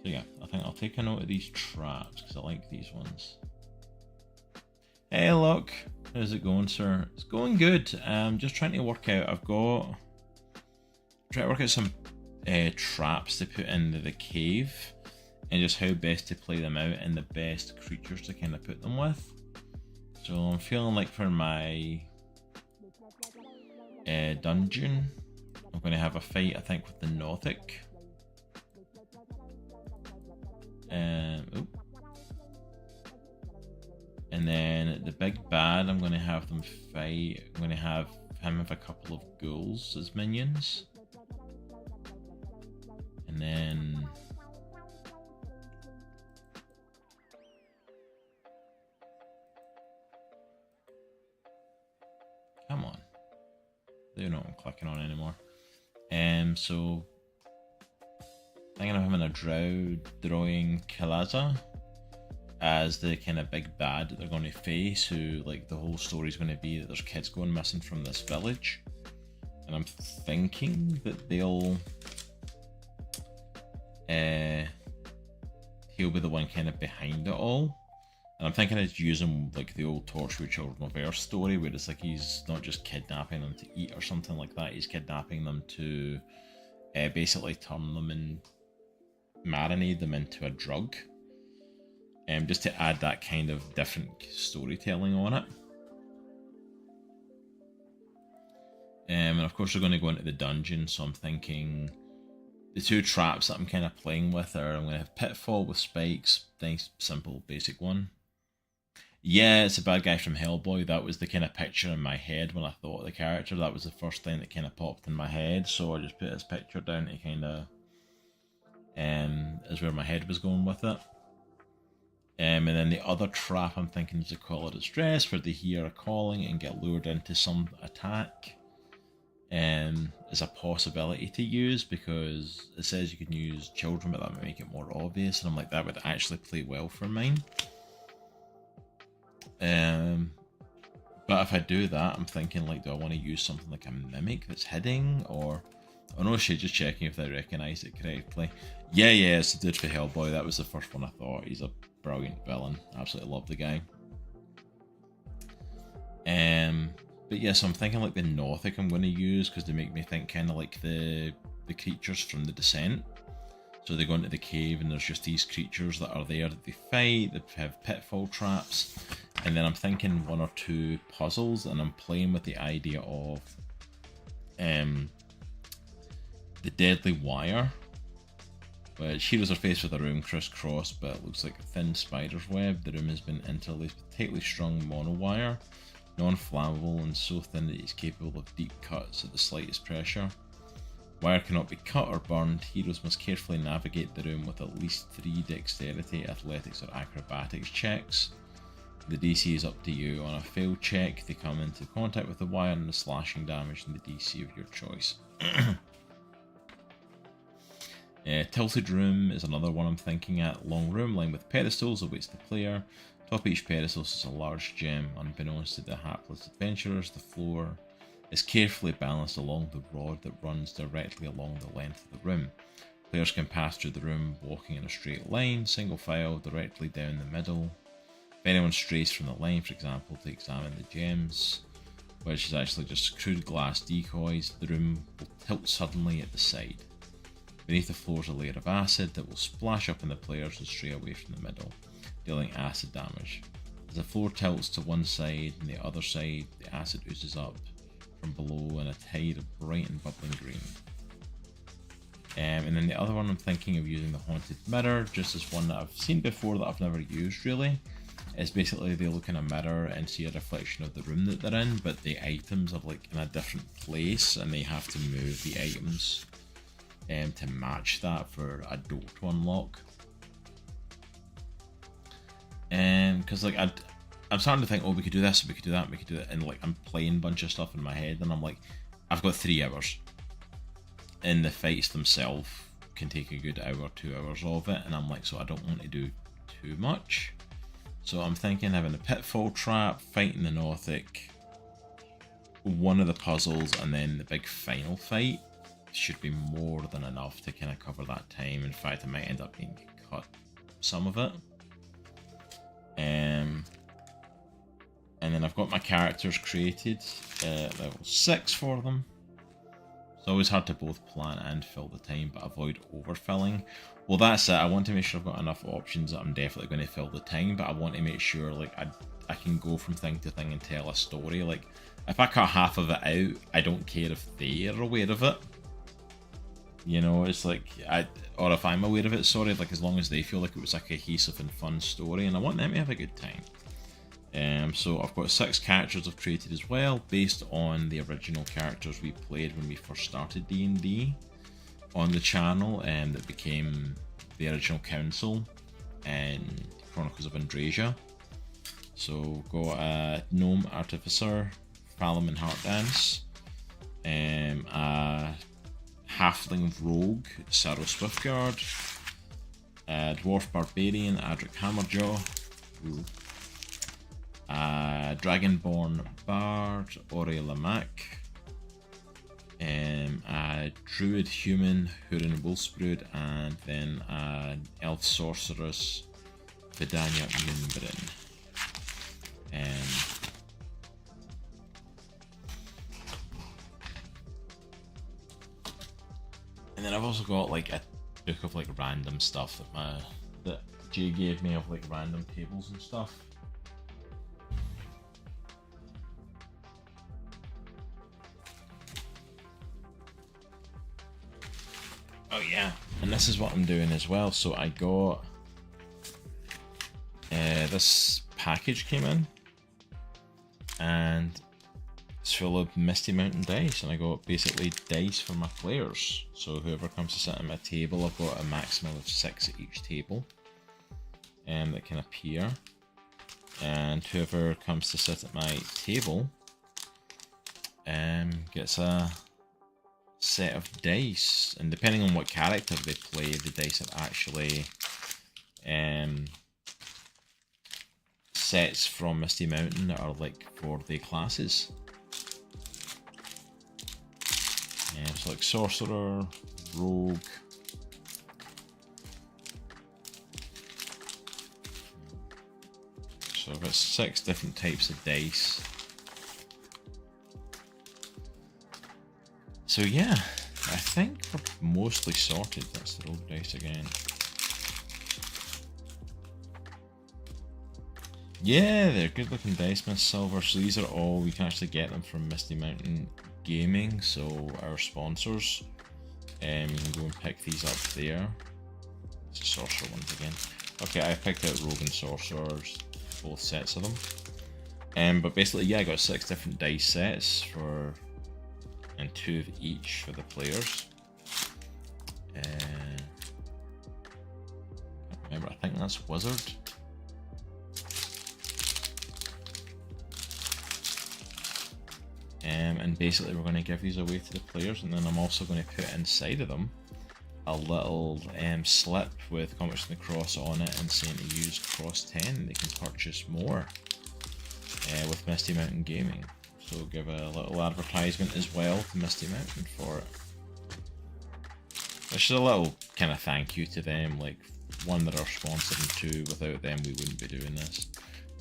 So yeah, I think I'll take a note of these traps because I like these ones. Hey, look. How's it going, sir? It's going good. Just trying to work out. Trying to work out some traps to put into the cave, and just how best to play them out and the best creatures to kind of put them with. So I'm feeling like for my dungeon, I'm going to have a fight, I think, with the Nothic. And then the big bad, I'm going to have them fight. I'm going to have him with a couple of ghouls as minions. And then... Come on. They don't know what I'm clicking on anymore. So... I think I'm having a drow drawing Kalaza as the kind of big bad that they're going to face, who like the whole story is going to be that there's kids going missing from this village, and I'm thinking that he'll be the one kind of behind it all, and I'm thinking it's using like the old Torchwood Children of Earth story where it's like he's not just kidnapping them to eat or something like that, he's kidnapping them to basically turn them and marinate them into a drug. Just to add that kind of different storytelling on it. And of course we're going to go into the dungeon, so I'm thinking the two traps that I'm kind of playing with are, I'm going to have Pitfall with spikes, nice simple basic one. Yeah, it's a bad guy from Hellboy. That was the kind of picture in my head when I thought of the character. That was the first thing that kind of popped in my head, so I just put his picture down to kind of is where my head was going with it. And then the other trap I'm thinking is a Call of Distress, where they hear a calling and get lured into some attack. Is a possibility to use, because it says you can use children, but that might make it more obvious, and I'm like, that would actually play well for mine. But if I do that, I'm thinking like, do I want to use something like a mimic that's hitting, or... Oh no shit, just checking if I recognise it correctly. Yeah, it's the dude for Hellboy. That was the first one I thought. He's a brilliant villain. Absolutely love the guy. But yeah, so I'm thinking like the Nothic I'm going to use, because they make me think kind of like the creatures from The Descent. So they go into the cave and there's just these creatures that are there that they fight, they have pitfall traps, and then I'm thinking 1 or 2 puzzles, and I'm playing with the idea of the deadly wire Which heroes are faced with a room crisscrossed, but it looks like a thin spider's web. The room has been interlaced with tightly strung monowire, non-flammable and so thin that it is capable of deep cuts at the slightest pressure. Wire cannot be cut or burned. Heroes must carefully navigate the room with at least 3 dexterity, athletics or acrobatics checks. The DC is up to you. On a failed check, they come into contact with the wire and the slashing damage and the DC of your choice. Tilted room is another one I'm thinking at. Long room lined with pedestals awaits the player. Top of each pedestal is a large gem. Unbeknownst to the hapless adventurers, the floor is carefully balanced along the rod that runs directly along the length of the room. Players can pass through the room walking in a straight line, single file, directly down the middle. If anyone strays from the line, for example, to examine the gems, which is actually just crude glass decoys, the room will tilt suddenly at the side. Beneath the floor is a layer of acid that will splash up on the players and stray away from the middle, dealing acid damage. As the floor tilts to one side and the other side, the acid oozes up from below in a tide of bright and bubbling green. And then the other one I'm thinking of using the Haunted Mirror, just as one that I've seen before that I've never used really. It's basically they look in a mirror and see a reflection of the room that they're in, but the items are like in a different place and they have to move the items to match that for a door to unlock. Because like I'm starting to think, oh, we could do this, we could do that, we could do that, and like I'm playing a bunch of stuff in my head, and I'm like, I've got 3 hours, and the fights themselves can take a good hour, 2 hours of it, and I'm like, so I don't want to do too much. So I'm thinking having a pitfall trap, fighting the Nothic, one of the puzzles, and then the big final fight should be more than enough to kind of cover that time. In fact, I might end up being cut some of it. And then I've got my characters created, level 6 for them. It's always hard to both plan and fill the time, but avoid overfilling. Well, that's it. I want to make sure I've got enough options that I'm definitely going to fill the time, but I want to make sure like I can go from thing to thing and tell a story. Like, if I cut half of it out, I don't care if they are aware of it. You know, it's like, or if I'm aware of it, sorry, like as long as they feel like it was a cohesive and fun story, and I want them to have a good time. So I've got 6 characters I've created as well, based on the original characters we played when we first started D&D on the channel, and that became the original council and Chronicles of Andrasia. So got a Gnome Artificer, Phalaman Heartdance, a Halfling Rogue, Sarrow Swiftguard, Dwarf Barbarian, Adric Hammerjaw, Dragonborn Bard, Ori Lamak, a Druid Human, Hurin Wolfsbrood, and then an Elf Sorceress, Vidania Moonbrin. And then I've also got like a book of like random stuff that Jay gave me, of like random tables and stuff. Oh yeah, and this is what I'm doing as well. So I got this package came in, and it's full of Misty Mountain dice, and I got basically dice for my players. So whoever comes to sit at my table, I've got a maximum of 6 at each table, that can appear. And whoever comes to sit at my table gets a set of dice, and depending on what character they play, the dice are actually sets from Misty Mountain that are like for the classes. So like Sorcerer, Rogue, so I've got 6 different types of dice. So yeah, I think we're mostly sorted. That's the rogue dice again. Yeah, they're good looking dice, Miss Silver. So these are all, we can actually get them from Misty Mountain Gaming, so our sponsors. You can go and pick these up there. It's a sorcerer ones again. Okay, I picked out rogue and sorcerers, both sets of them. But basically, yeah, I got 6 different dice sets and 2 of each for the players. Remember, I think that's wizard. And basically we're going to give these away to the players, and then I'm also going to put inside of them a little slip with Comics from the Cross on it and saying to use Cross 10. They can purchase more with Misty Mountain Gaming. So give a little advertisement as well to Misty Mountain for it. Which is a little kind of thank you to them, like one that are sponsored, and 2, without them we wouldn't be doing this.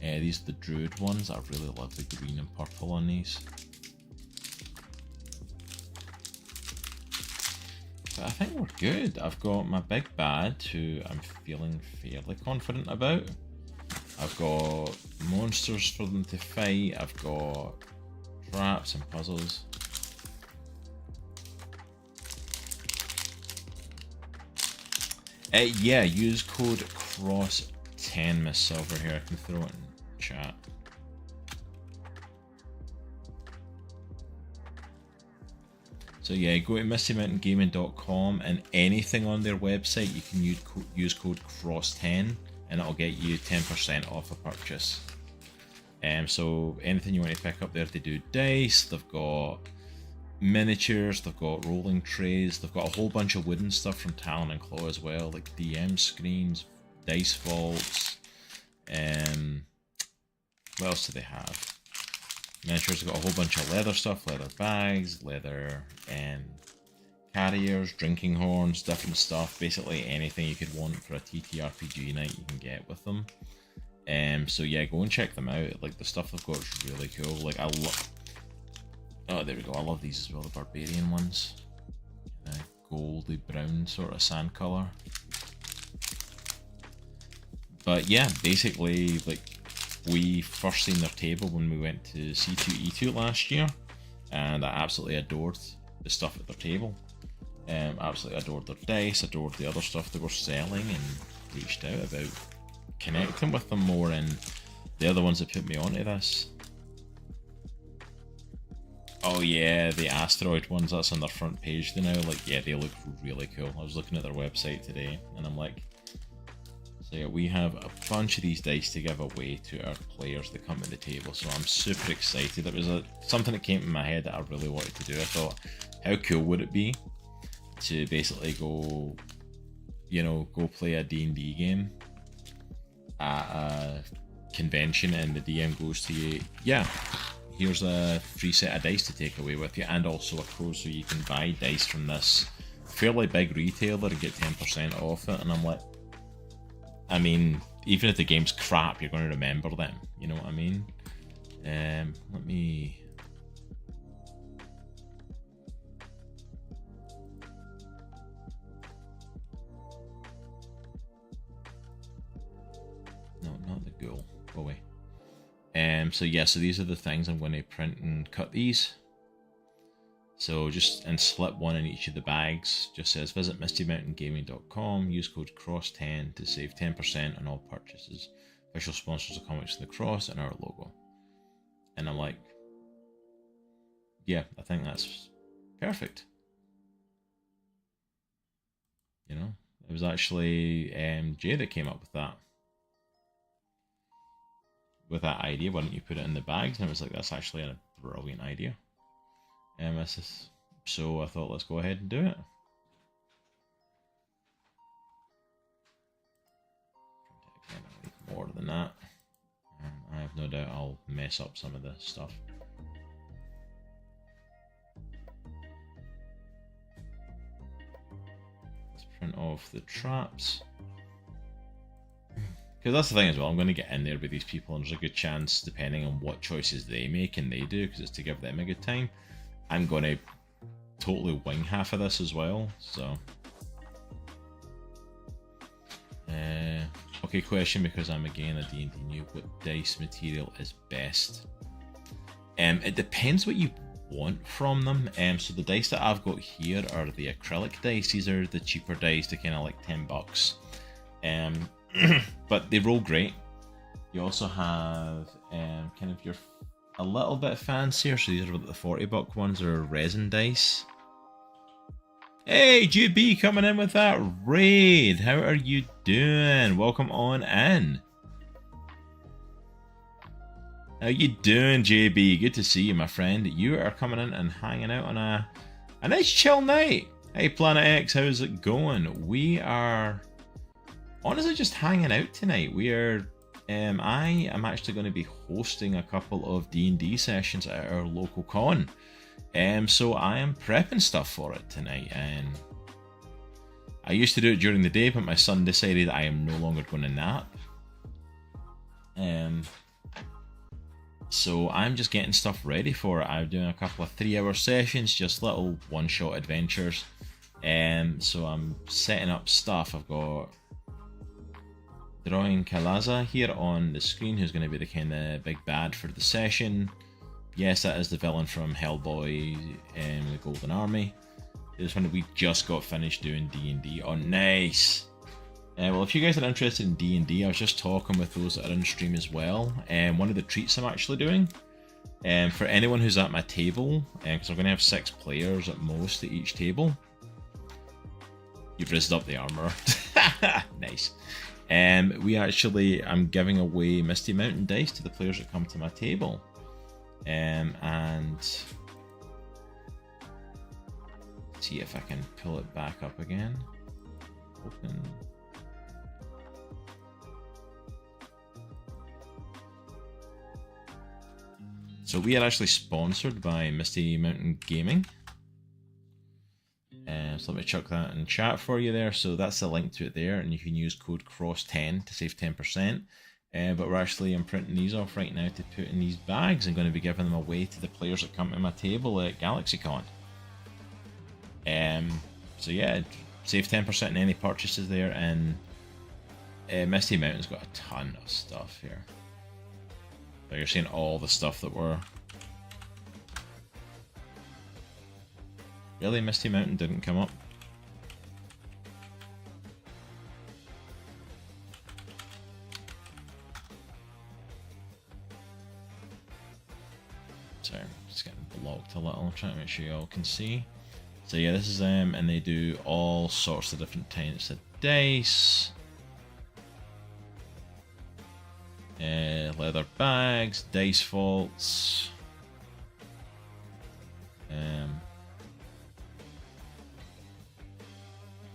These are the Druid ones. I really love the green and purple on these. But I think we're good. I've got my big bad, who I'm feeling fairly confident about. I've got monsters for them to fight. I've got traps and puzzles. Yeah, use code CROSS10, Miss Silver here. I can throw it in chat. So yeah, go to mistymountaingaming.com, and anything on their website you can use code CROSS10 and it'll get you 10% off a purchase. So anything you want to pick up there, they do dice, they've got miniatures, they've got rolling trays, they've got a whole bunch of wooden stuff from Talon and Claw as well, like DM screens, dice vaults, what else do they have? Miniatures have got a whole bunch of leather stuff, leather bags, leather carriers, drinking horns, different stuff, basically anything you could want for a TTRPG night you can get with them. So yeah, go and check them out. Like, the stuff they've got is really cool. Like, I love... Oh, there we go. I love these as well, the barbarian ones. Goldy brown sort of sand color. But yeah, basically, like, we first seen their table when we went to C2E2 last year, and I absolutely adored the stuff at their table. Absolutely adored their dice, adored the other stuff they were selling, and reached out about connecting with them more, and they're the ones that put me onto this. Oh yeah, the asteroid ones, that's on their front page now. Like, yeah, they look really cool. I was looking at their website today, and I'm like, so yeah, we have a bunch of these dice to give away to our players that come to the table, so I'm super excited. It was something that came in my head that I really wanted to do. I thought, how cool would it be to basically go play a D&D game at a convention, and the DM goes to you, yeah, here's a free set of dice to take away with you, and also a code so you can buy dice from this fairly big retailer and get 10% off it. And I'm like, I mean, even if the game's crap, you're going to remember them, you know what I mean? Let me... No, not the ghoul. Go away. So yeah, so these are the things I'm going to print and cut these. So just slip one in each of the bags. Just says visit mistymountaingaming.com, use code CROSS10 to save 10% on all purchases. Official sponsors of Comics from the Cross and our logo. And I'm like, yeah, I think that's perfect. You know, it was actually Jay that came up with that. With that idea, why don't you put it in the bags? And I was like, that's actually a brilliant idea. So I thought, let's go ahead and do it. More than that. I have no doubt I'll mess up some of the stuff. Let's print off the traps. Because that's the thing as well, I'm going to get in there with these people, and there's a good chance, depending on what choices they make and they do, because it's to give them a good time, I'm going to totally wing half of this as well, so... Okay, question, because I'm again a D&D noob, what dice material is best? It depends what you want from them. So the dice that I've got here are the acrylic dice. These are the cheaper dice, they're kind of like $10. But they roll great. You also have kind of your a little bit fancier, so these are the 40-buck ones, are resin dice. Hey, GB coming in with that raid. How are you doing? Welcome on in. How you doing, JB? Good to see you, my friend. You are coming in and hanging out on a nice chill night. Hey, Planet X, how's it going? We are honestly just hanging out tonight. We are. I am actually going to be hosting a couple of D&D sessions at our local con. So I am prepping stuff for it tonight. And I used to do it during the day, but my son decided I am no longer going to nap. So I'm just getting stuff ready for it. I'm doing a couple of 3-hour sessions, just little one-shot adventures. So I'm setting up stuff. I've got Drawing Kalaza here on the screen, who's going to be the kind of big bad for the session. Yes, that is the villain from Hellboy and the Golden Army. This one we just got finished doing D&D. Oh, nice! Well, if you guys are interested in D&D, I was just talking with those that are in stream as well. One of the treats I'm actually doing, for anyone who's at my table, because I'm going to have 6 players at most at each table. You've rizzed up the armor. Nice. I'm giving away Misty Mountain dice to the players that come to my table. And see if I can pull it back up again. Open. So we are actually sponsored by Misty Mountain Gaming. So let me chuck that in chat for you there. So that's the link to it there, and you can use code CROSS10 to save 10%. But I'm printing these off right now to put in these bags. I'm going to be giving them away to the players that come to my table at Galaxycon. So yeah, save 10% in any purchases there, and Misty Mountain's got a ton of stuff here. But you're seeing all the stuff that we're... Really, Misty Mountain didn't come up? Sorry, I'm just getting blocked a little. I'm trying to make sure you all can see. So yeah, this is them, and they do all sorts of different types of dice. Leather bags, dice vaults.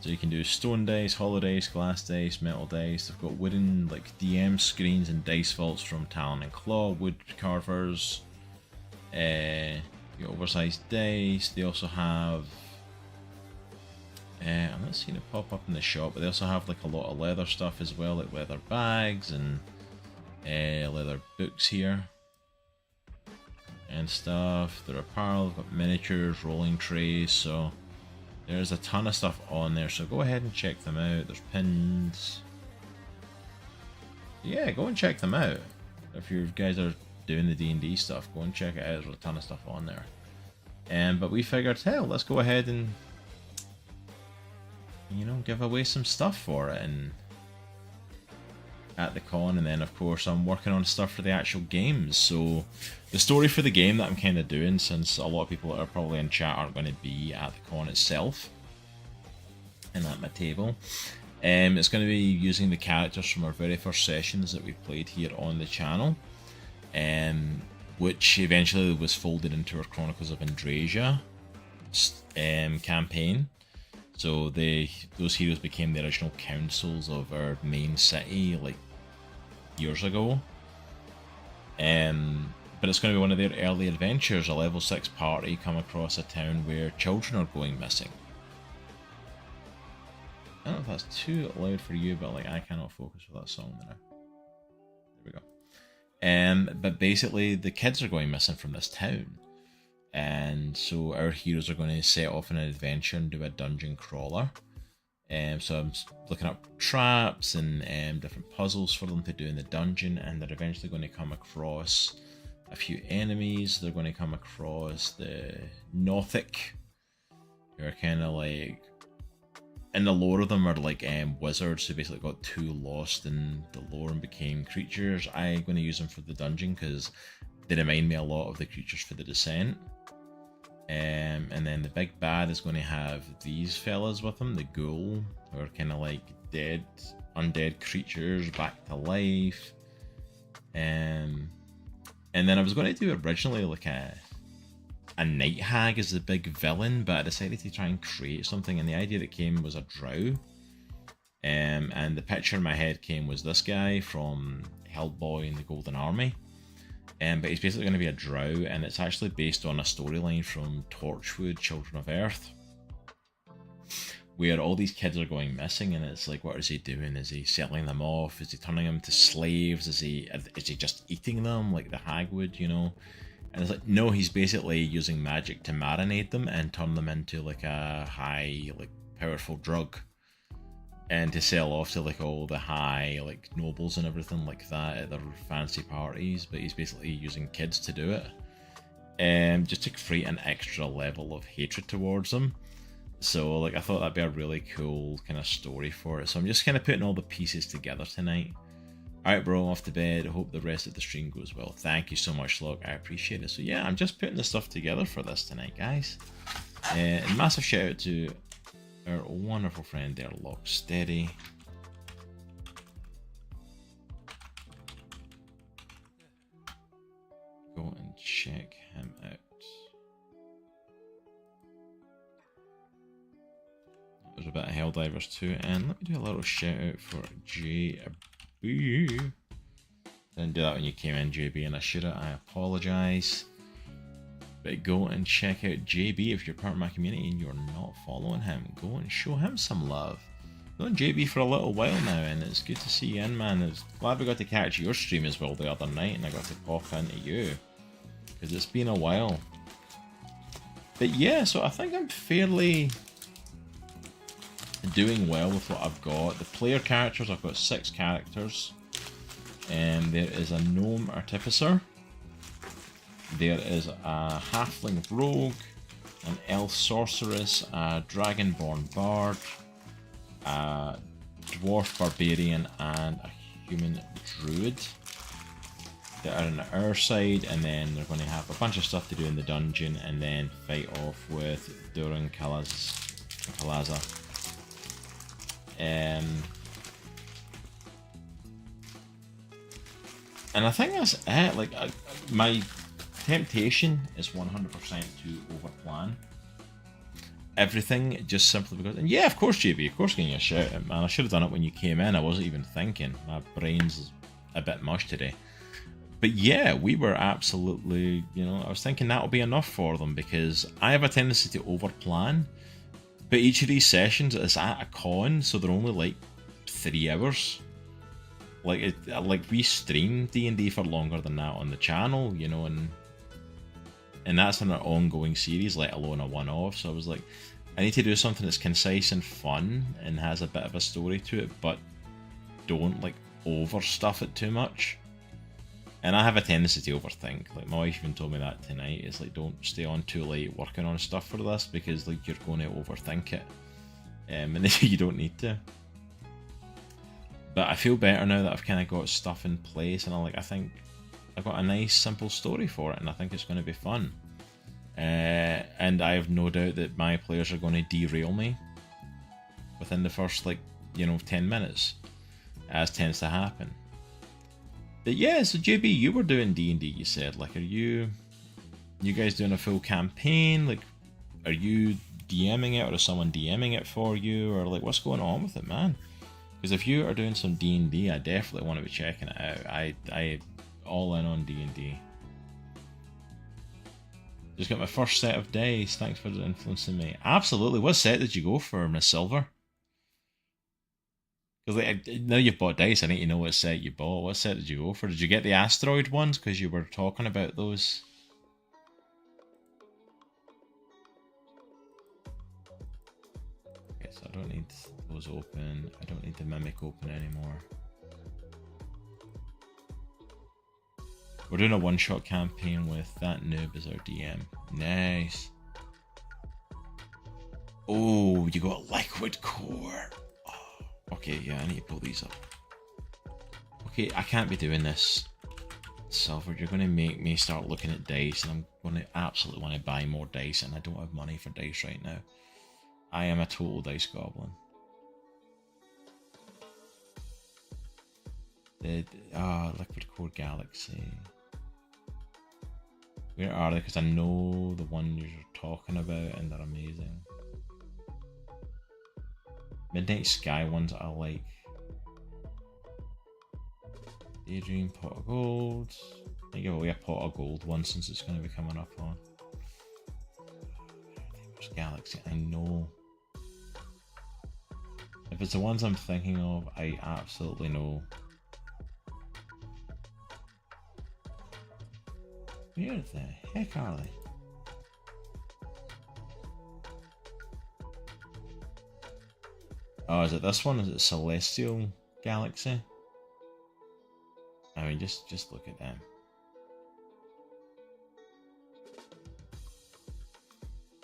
So you can do stone dice, hollow dice, glass dice, metal dice. They've got wooden like DM screens and dice vaults from Talon and Claw, wood carvers. You got oversized dice. They also have I'm not seeing it pop up in the shop, but they also have like a lot of leather stuff as well, like leather bags and leather books here and stuff. Their apparel, they've got miniatures, rolling trays, so there's a ton of stuff on there, so go ahead and check them out. There's pins. Yeah, go and check them out. If you guys are doing the D&D stuff, go and check it out. There's a ton of stuff on there. But we figured, hell, let's go ahead and, you know, give away some stuff for it and at the con. And then of course I'm working on stuff for the actual games. So the story for the game that I'm kind of doing, since a lot of people that are probably in chat aren't going to be at the con itself and at my table, it's going to be using the characters from our very first sessions that we played here on the channel, which eventually was folded into our Chronicles of Andrasia campaign. So those heroes became the original councils of our main city like years ago. But it's going to be one of their early adventures. A level 6 party come across a town where children are going missing. I don't know if that's too loud for you, but like I cannot focus with that song now. There we go. But basically the kids are going missing from this town. And so our heroes are going to set off on an adventure and do a dungeon crawler. So I'm looking up traps and different puzzles for them to do in the dungeon, and they're eventually going to come across a few enemies. They're going to come across the Nothic, who are kind of like in the lore of them are like wizards who basically got too lost in the lore and became creatures. I'm going to use them for the dungeon because they remind me a lot of the creatures for the Descent. And then the big bad is going to have these fellas with him, the ghoul, who are kind of like dead, undead creatures back to life. And then I was going to do originally like a night hag as the big villain, but I decided to try and create something, and the idea that came was a drow. And the picture in my head was this guy from Hellboy and the Golden Army. But he's basically going to be a drow, and it's actually based on a storyline from Torchwood, Children of Earth, where all these kids are going missing, and it's like, what is he doing? Is he selling them off? Is he turning them to slaves? Is he just eating them like the hag would, you know? And it's like, no, he's basically using magic to marinate them and turn them into like a high, like powerful drug, and to sell off to like all the high like nobles and everything like that at their fancy parties. But he's basically using kids to do it, just to create an extra level of hatred towards them. So like I thought that'd be a really cool kind of story for it. So I'm just kind of putting all the pieces together tonight. Alright bro, off to bed. I hope the rest of the stream goes well. Thank you so much, Locke. I appreciate it. So yeah, I'm just putting the stuff together for this tonight, guys. And massive shout out to our wonderful friend there, Lock Steady. Go and check him out. There's a bit of Helldivers too, and let me do a little shout out for JB. Didn't do that when you came in, JB, and I should have. I apologise. But go and check out JB if you're part of my community and you're not following him. Go and show him some love. Known JB for a little while now, and it's good to see you in, man. It's glad we got to catch your stream as well the other night, and I got to pop into you, because it's been a while. But yeah, so I think I'm fairly doing well with what I've got. The player characters, I've got 6 characters. And there is a gnome artificer. There is a halfling rogue, an elf sorceress, a dragonborn bard, a dwarf barbarian, and a human druid. They are on our side, and then they're going to have a bunch of stuff to do in the dungeon, and then fight off with Durin Kalaza. And I think that's it. Like, my temptation is 100% to overplan everything, just simply because. And yeah, of course, JB, of course, getting a shout out, man. I should have done it when you came in. I wasn't even thinking. My brain's a bit mush today. But yeah, we were absolutely, you know, I was thinking that'll be enough for them, because I have a tendency to overplan. But each of these sessions is at a con, so they're only like 3 hours. Like we stream D&D for longer than that on the channel, you know, and that's in an ongoing series, let alone a one-off. So I was like, I need to do something that's concise and fun and has a bit of a story to it, but don't like overstuff it too much. And I have a tendency to overthink. Like, my wife even told me that tonight. It's like, don't stay on too late working on stuff for this, because like you're going to overthink it, and you don't need to. But I feel better now that I've kind of got stuff in place, and I think I've got a nice simple story for it, and I think it's going to be fun. And I have no doubt that my players are going to derail me within the first 10 minutes, as tends to happen. But yeah, so JB, you were doing D&D, you said. Like, are you guys doing a full campaign? Like, are you DMing it, or is someone DMing it for you? Or like, what's going on with it, man? Because if you are doing some D&D, I definitely want to be checking it out. I all in on D&D. Just got my first set of dice. Thanks for influencing me. Absolutely. What set did you go for, Miss Silver? Because now you've bought dice, I need to know what set you bought. What set did you go for? Did you get the asteroid ones? Because you were talking about those. Okay, so I don't need those open. I don't need the mimic open anymore. We're doing a one-shot campaign with that noob as our DM. Nice. Oh, you got liquid core. Oh, okay, yeah, I need to pull these up. Okay, I can't be doing this. Silver, you're going to make me start looking at dice, and I'm going to absolutely want to buy more dice, and I don't have money for dice right now. I am a total dice goblin. Liquid Core Galaxy. Where are they? Because I know the one you're talking about, and they're amazing. Midnight Sky ones I like. Daydream, Pot of Gold. I give away a Pot of Gold one since it's going to be coming up on. There's Galaxy, I know. If it's the ones I'm thinking of, I absolutely know. Where the heck are they? Oh, is it this one? Is it Celestial Galaxy? I mean, just look at them.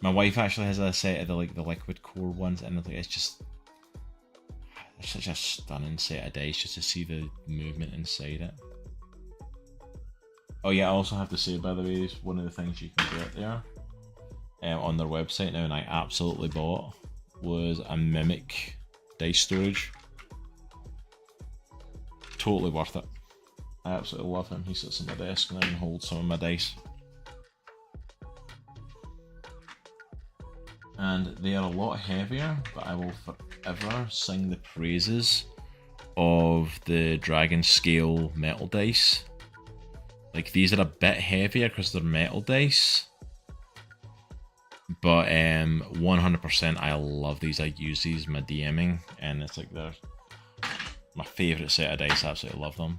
My wife actually has a set of the liquid core ones, and it's just such a stunning set of dice just to see the movement inside it. Oh yeah, I also have to say, by the way, one of the things you can get there on their website now, and I absolutely bought, was a Mimic dice storage. Totally worth it. I absolutely love him. He sits on my desk and I can hold some of my dice. And they are a lot heavier, but I will forever sing the praises of the Dragon Scale metal dice. Like, these are a bit heavier because they're metal dice. But 100% I love these. I use these in my DMing, and it's like they're my favourite set of dice. I absolutely love them.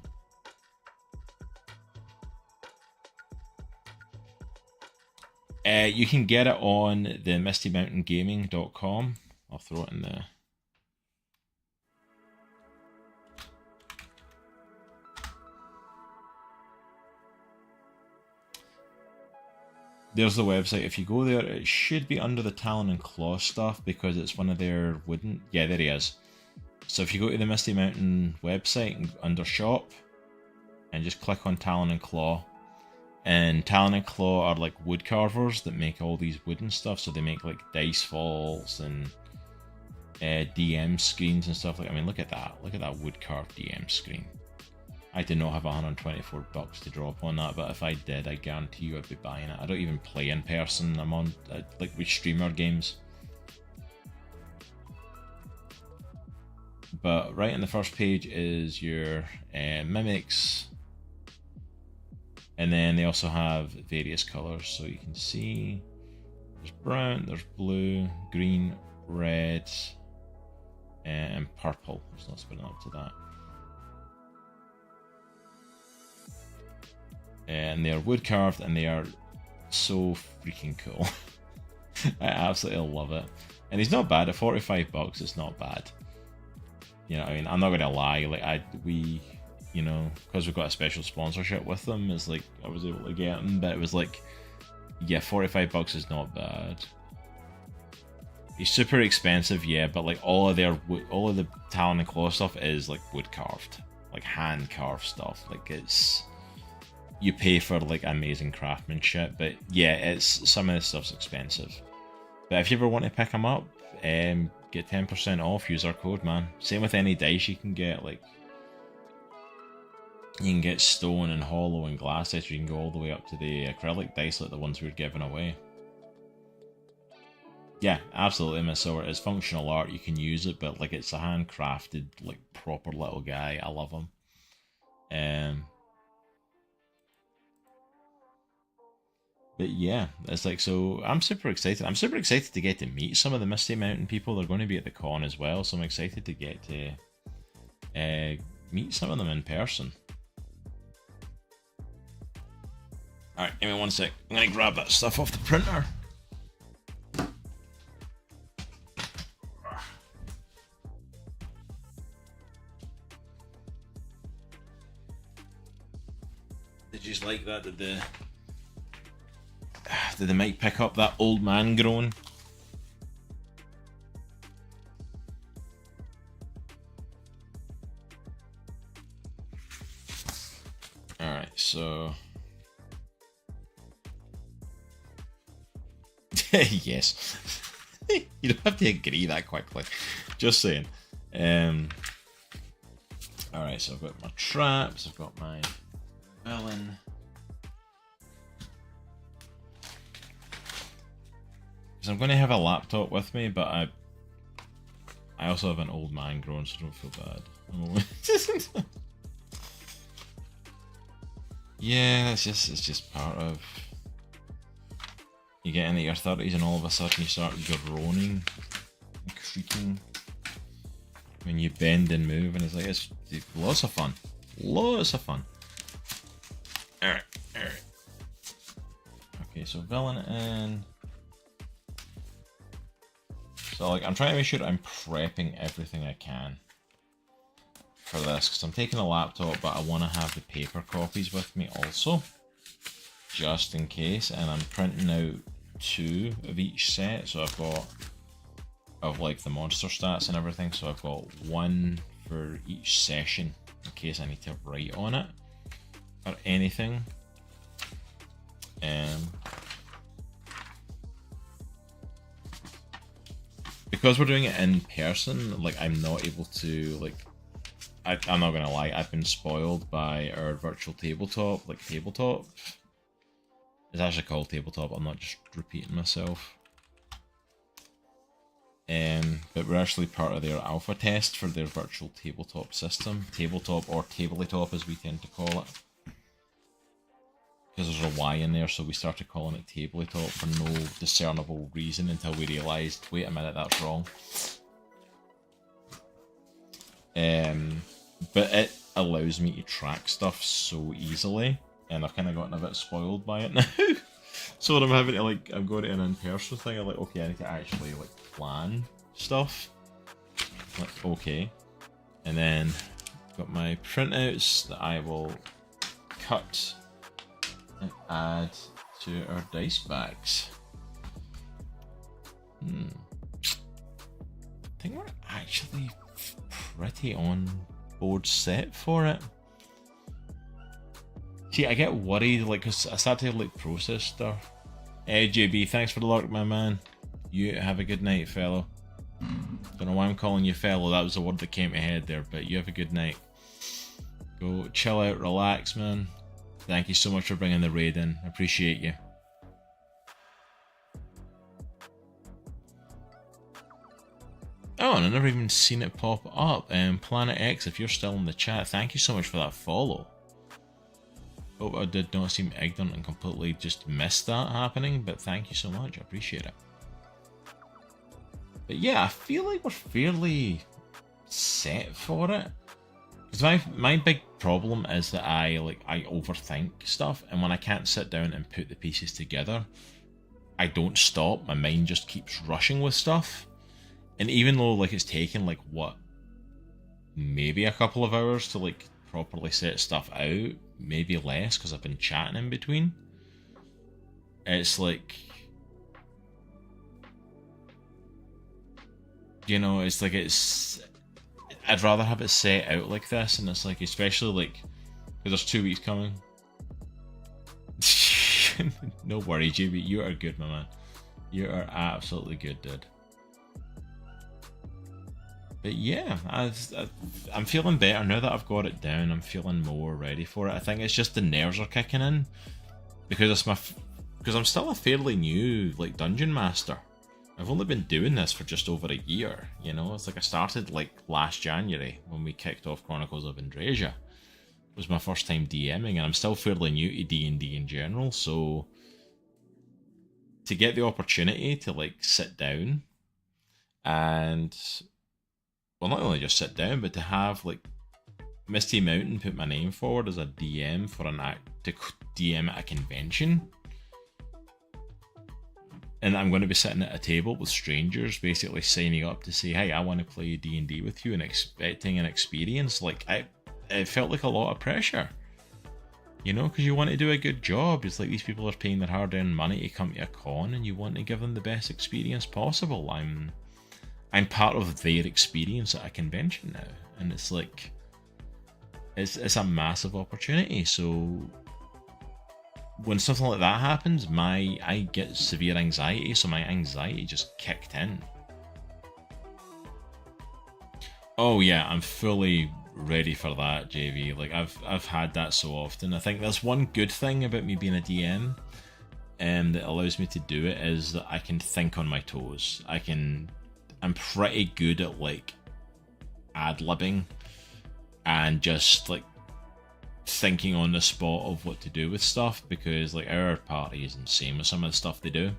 You can get it on the mistymountaingaming.com. I'll throw it in there. There's the website. If you go there, it should be under the Talon and Claw stuff because it's one of their wooden... Yeah, there he is. So if you go to the Misty Mountain website and under shop and just click on Talon and Claw, and Talon and Claw are like wood carvers that make all these wooden stuff. So they make like dice falls and DM screens and stuff like. I mean, look at that! Look at that wood carved DM screen. I did not have $124 to drop on that, but if I did, I guarantee you I'd be buying it. I don't even play in person. I'm on like with streamer games. But right on the first page is your mimics. And then they also have various colors, so you can see there's brown, there's blue, green, red, and purple. It's not spinning up to that. And they are wood carved, and they are so freaking cool. I absolutely love it. And he's not bad at $45. It's not bad. You know, I mean, I'm not gonna lie. Like you know, because we've got a special sponsorship with them, it's like I was able to get them, but it was like, yeah, $45 is not bad. He's super expensive, yeah, but like all of the Talon and Claw stuff is like wood carved, like hand carved stuff. Like it's, you pay for like amazing craftsmanship, but yeah, it's some of this stuff's expensive. But if you ever want to pick them up, get 10% off. Use our code, man. Same with any dice you can get, like. You can get stone and hollow and glass dice. You can go all the way up to the acrylic dice like the ones we were giving away. Yeah, absolutely, Miss Silver. It's functional art. You can use it, but like it's a handcrafted, like proper little guy. I love him. But yeah, it's like, so I'm super excited. I'm super excited to get to meet some of the Misty Mountain people. They're going to be at the con as well, so I'm excited to get to meet some of them in person. Alright, give me one sec. I'm going to grab that stuff off the printer. Did you just like that? Did the mic pick up that old man groan? Yes. You don't have to agree that quickly. Just saying. Alright, so I've got my traps, I've got my villain. Because I'm going to have a laptop with me, but I also have an old man grown, so don't feel bad. Yeah, it's just part of... You get into your 30s and all of a sudden you start groaning and creaking when you bend and move, and it's lots of fun. Lots of fun. Alright. Okay, so villain in. So like I'm trying to make sure I'm prepping everything I can for this, because I'm taking a laptop, but I want to have the paper copies with me also, just in case, and I'm printing out 2 of each set, so I've got of like the monster stats and everything, so I've got 1 for each session in case I need to write on it or anything. Because we're doing it in person, like I'm not able to like I'm not gonna lie, I've been spoiled by our virtual tabletop, like tabletop. It's actually called tabletop, I'm not just repeating myself. But we're actually part of their alpha test for their virtual tabletop system. Tabletop, or tabletop as we tend to call it. Because there's a Y in there, so we started calling it tabletop for no discernible reason until we realised, wait a minute, that's wrong. But it allows me to track stuff so easily, and I've kind of gotten a bit spoiled by it now. So when I'm having to like, I'm going to an in-person thing, I'm like, okay, I need to actually like plan stuff. Like, okay. And then got my printouts that I will cut and add to our dice bags. I think we're actually pretty on board set for it. See, I get worried, like, cause I start to like process stuff. Hey JB, thanks for the lurk, my man. You have a good night, fellow. Don't know why I'm calling you fellow, that was the word that came to head there, but you have a good night. Go chill out, relax, man. Thank you so much for bringing the raid in, I appreciate you. Oh, and I've never even seen it pop up. Planet X, if you're still in the chat, thank you so much for that follow. Hope I did not seem ignorant and completely just missed that happening, but thank you so much, I appreciate it. But yeah, I feel like we're fairly set for it. Because my big problem is that I overthink stuff, and when I can't sit down and put the pieces together, I don't stop, my mind just keeps rushing with stuff. And even though like it's taken like what, maybe a couple of hours to like properly set stuff out, maybe less because I've been chatting in between, it's like, you know, it's like I'd rather have it set out like this, and it's like, especially like, because there's 2 weeks coming. No worry, JB, you are good, my man. You are absolutely good, dude. But yeah, I'm feeling better now that I've got it down. I'm feeling more ready for it. I think it's just the nerves are kicking in because because I'm still a fairly new like dungeon master. I've only been doing this for just over a year. You know, it's like I started like last January when we kicked off Chronicles of Andrasia. It was my first time DMing, and I'm still fairly new to D&D in general. So to get the opportunity to like sit down and, well, not only just sit down, but to have like Misty Mountain put my name forward as a DM for to DM at a convention, and I'm going to be sitting at a table with strangers, basically signing up to say, "Hey, I want to play D&D with you," and expecting an experience. Like it felt like a lot of pressure, you know, because you want to do a good job. It's like these people are paying their hard-earned money to come to a con, and you want to give them the best experience possible. I'm part of their experience at a convention now, and it's like, it's a massive opportunity. So when something like that happens, I get severe anxiety, so my anxiety just kicked in. Oh yeah, I'm fully ready for that, JV. Like I've had that so often. I think that's one good thing about me being a DM, that allows me to do it, is that I can think on my toes. I'm pretty good at like ad-libbing and just like thinking on the spot of what to do with stuff, because like our party is insane with some of the stuff they do.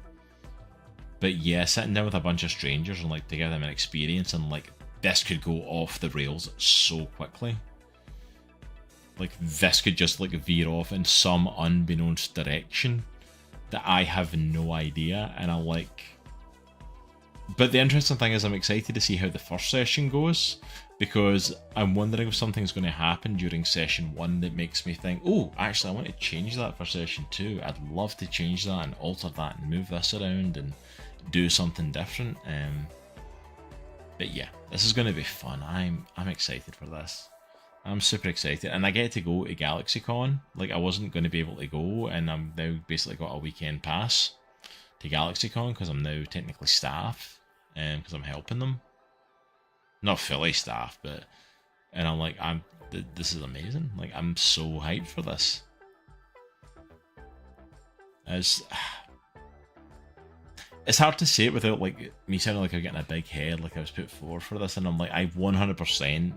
But yeah, sitting down with a bunch of strangers and like to give them an experience, and like this could go off the rails so quickly. Like this could just like veer off in some unbeknownst direction that I have no idea, and I like. But the interesting thing is I'm excited to see how the first session goes, because I'm wondering if something's going to happen during session 1 that makes me think, oh, actually I want to change that for session 2. I'd love to change that and alter that and move this around and do something different. But yeah, this is going to be fun. I'm excited for this. I'm super excited, and I get to go to Galaxycon. Like I wasn't going to be able to go, and I'm now basically got a weekend pass to Galaxycon because I'm now technically staff, because I'm helping them. Not fully staff, but and I'm like, this is amazing. Like I'm so hyped for this. It's hard to say it without like me sounding like I'm getting a big head, like I was put forward for this, and I'm like, I 100%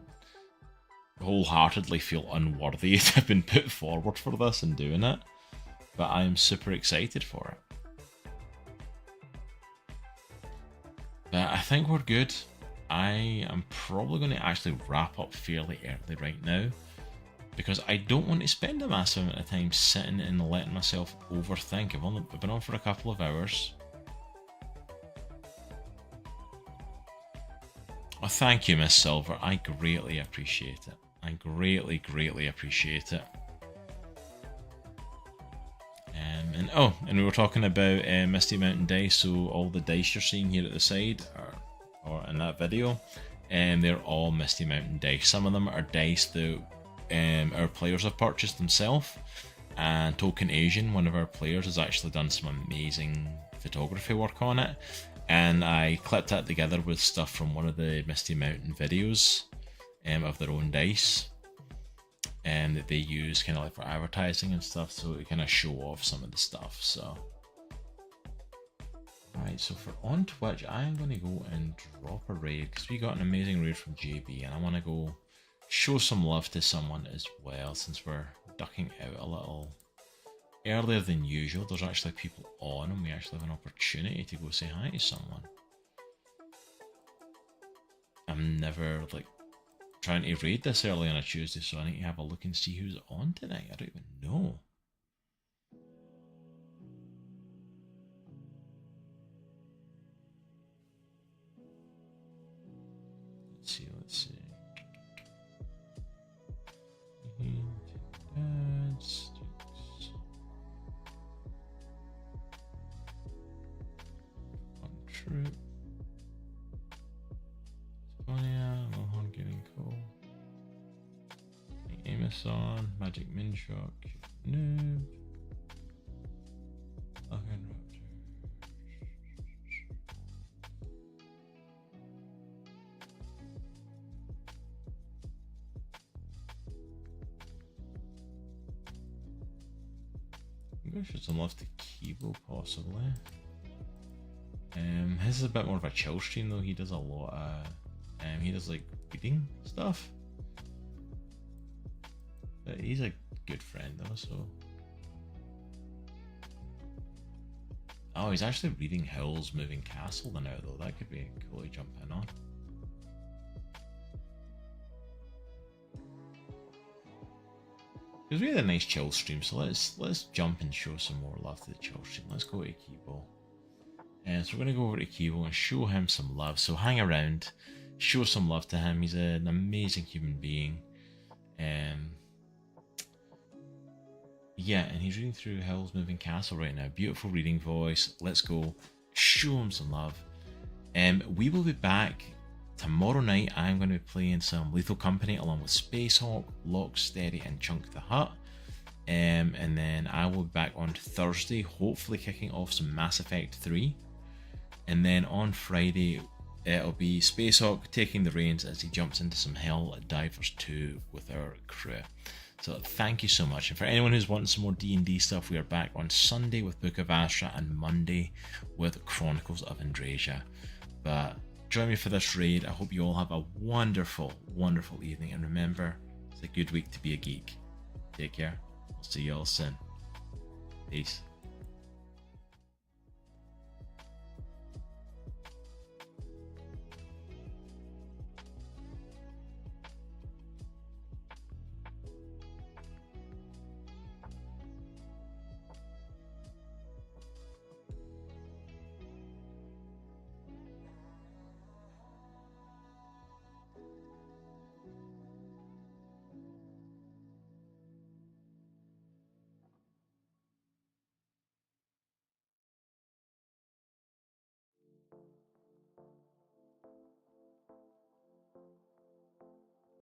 wholeheartedly feel unworthy to have been put forward for this and doing it, but I'm super excited for it. But I think we're good. I am probably going to actually wrap up fairly early right now, because I don't want to spend a massive amount of time sitting and letting myself overthink. I've been on for a couple of hours. Well, thank you, Miss Silver. I greatly appreciate it. I greatly, greatly appreciate it. And we were talking about Misty Mountain dice. So all the dice you're seeing here at the side, or in that video, they're all Misty Mountain dice. Some of them are dice that our players have purchased themselves. And Token Asian, one of our players, has actually done some amazing photography work on it. And I clipped that together with stuff from one of the Misty Mountain videos of their own dice, that they use kind of like for advertising and stuff, so to kind of show off some of the stuff. So, alright, so for on Twitch, I'm going to go and drop a raid, because we got an amazing raid from JB, and I want to go show some love to someone as well, since we're ducking out a little earlier than usual. There's actually people on, and we actually have an opportunity to go say hi to someone. I'm never like trying to raid this early on a Tuesday, so I need to have a look and see who's on tonight. I don't even know. Let's see. True. Sonia, Mohon getting cool. Amos on, Magic Minshock, Noob. Okay, Raptor. I'm going to shoot some love to Kibo, possibly. His is a bit more of a chill stream though. He does a lot of, he does like reading stuff. But he's a good friend though, so. Oh, he's actually reading Hill's Moving Castle now though. That could be cool to jump in on. Because we had a nice chill stream, so let's jump and show some more love to the chill stream. Let's go to Kibo. So we're going to go over to Kibo and show him some love. So hang around, show some love to him. He's an amazing human being. Yeah, and he's reading through Hill's Moving Castle right now. Beautiful reading voice. Let's go show him some love. We will be back tomorrow night. I'm going to be playing some Lethal Company along with Spacehawk, Locksteady and Chunk the Hut. And then I will be back on Thursday, hopefully kicking off some Mass Effect 3. And then on Friday, it'll be Spacehawk taking the reins as he jumps into some Hell Divers 2 with our crew. So thank you so much. And for anyone who's wanting some more D&D stuff, we are back on Sunday with Book of Astra and Monday with Chronicles of Andrasia. But join me for this raid. I hope you all have a wonderful, wonderful evening. And remember, it's a good week to be a geek. Take care. I'll see you all soon. Peace.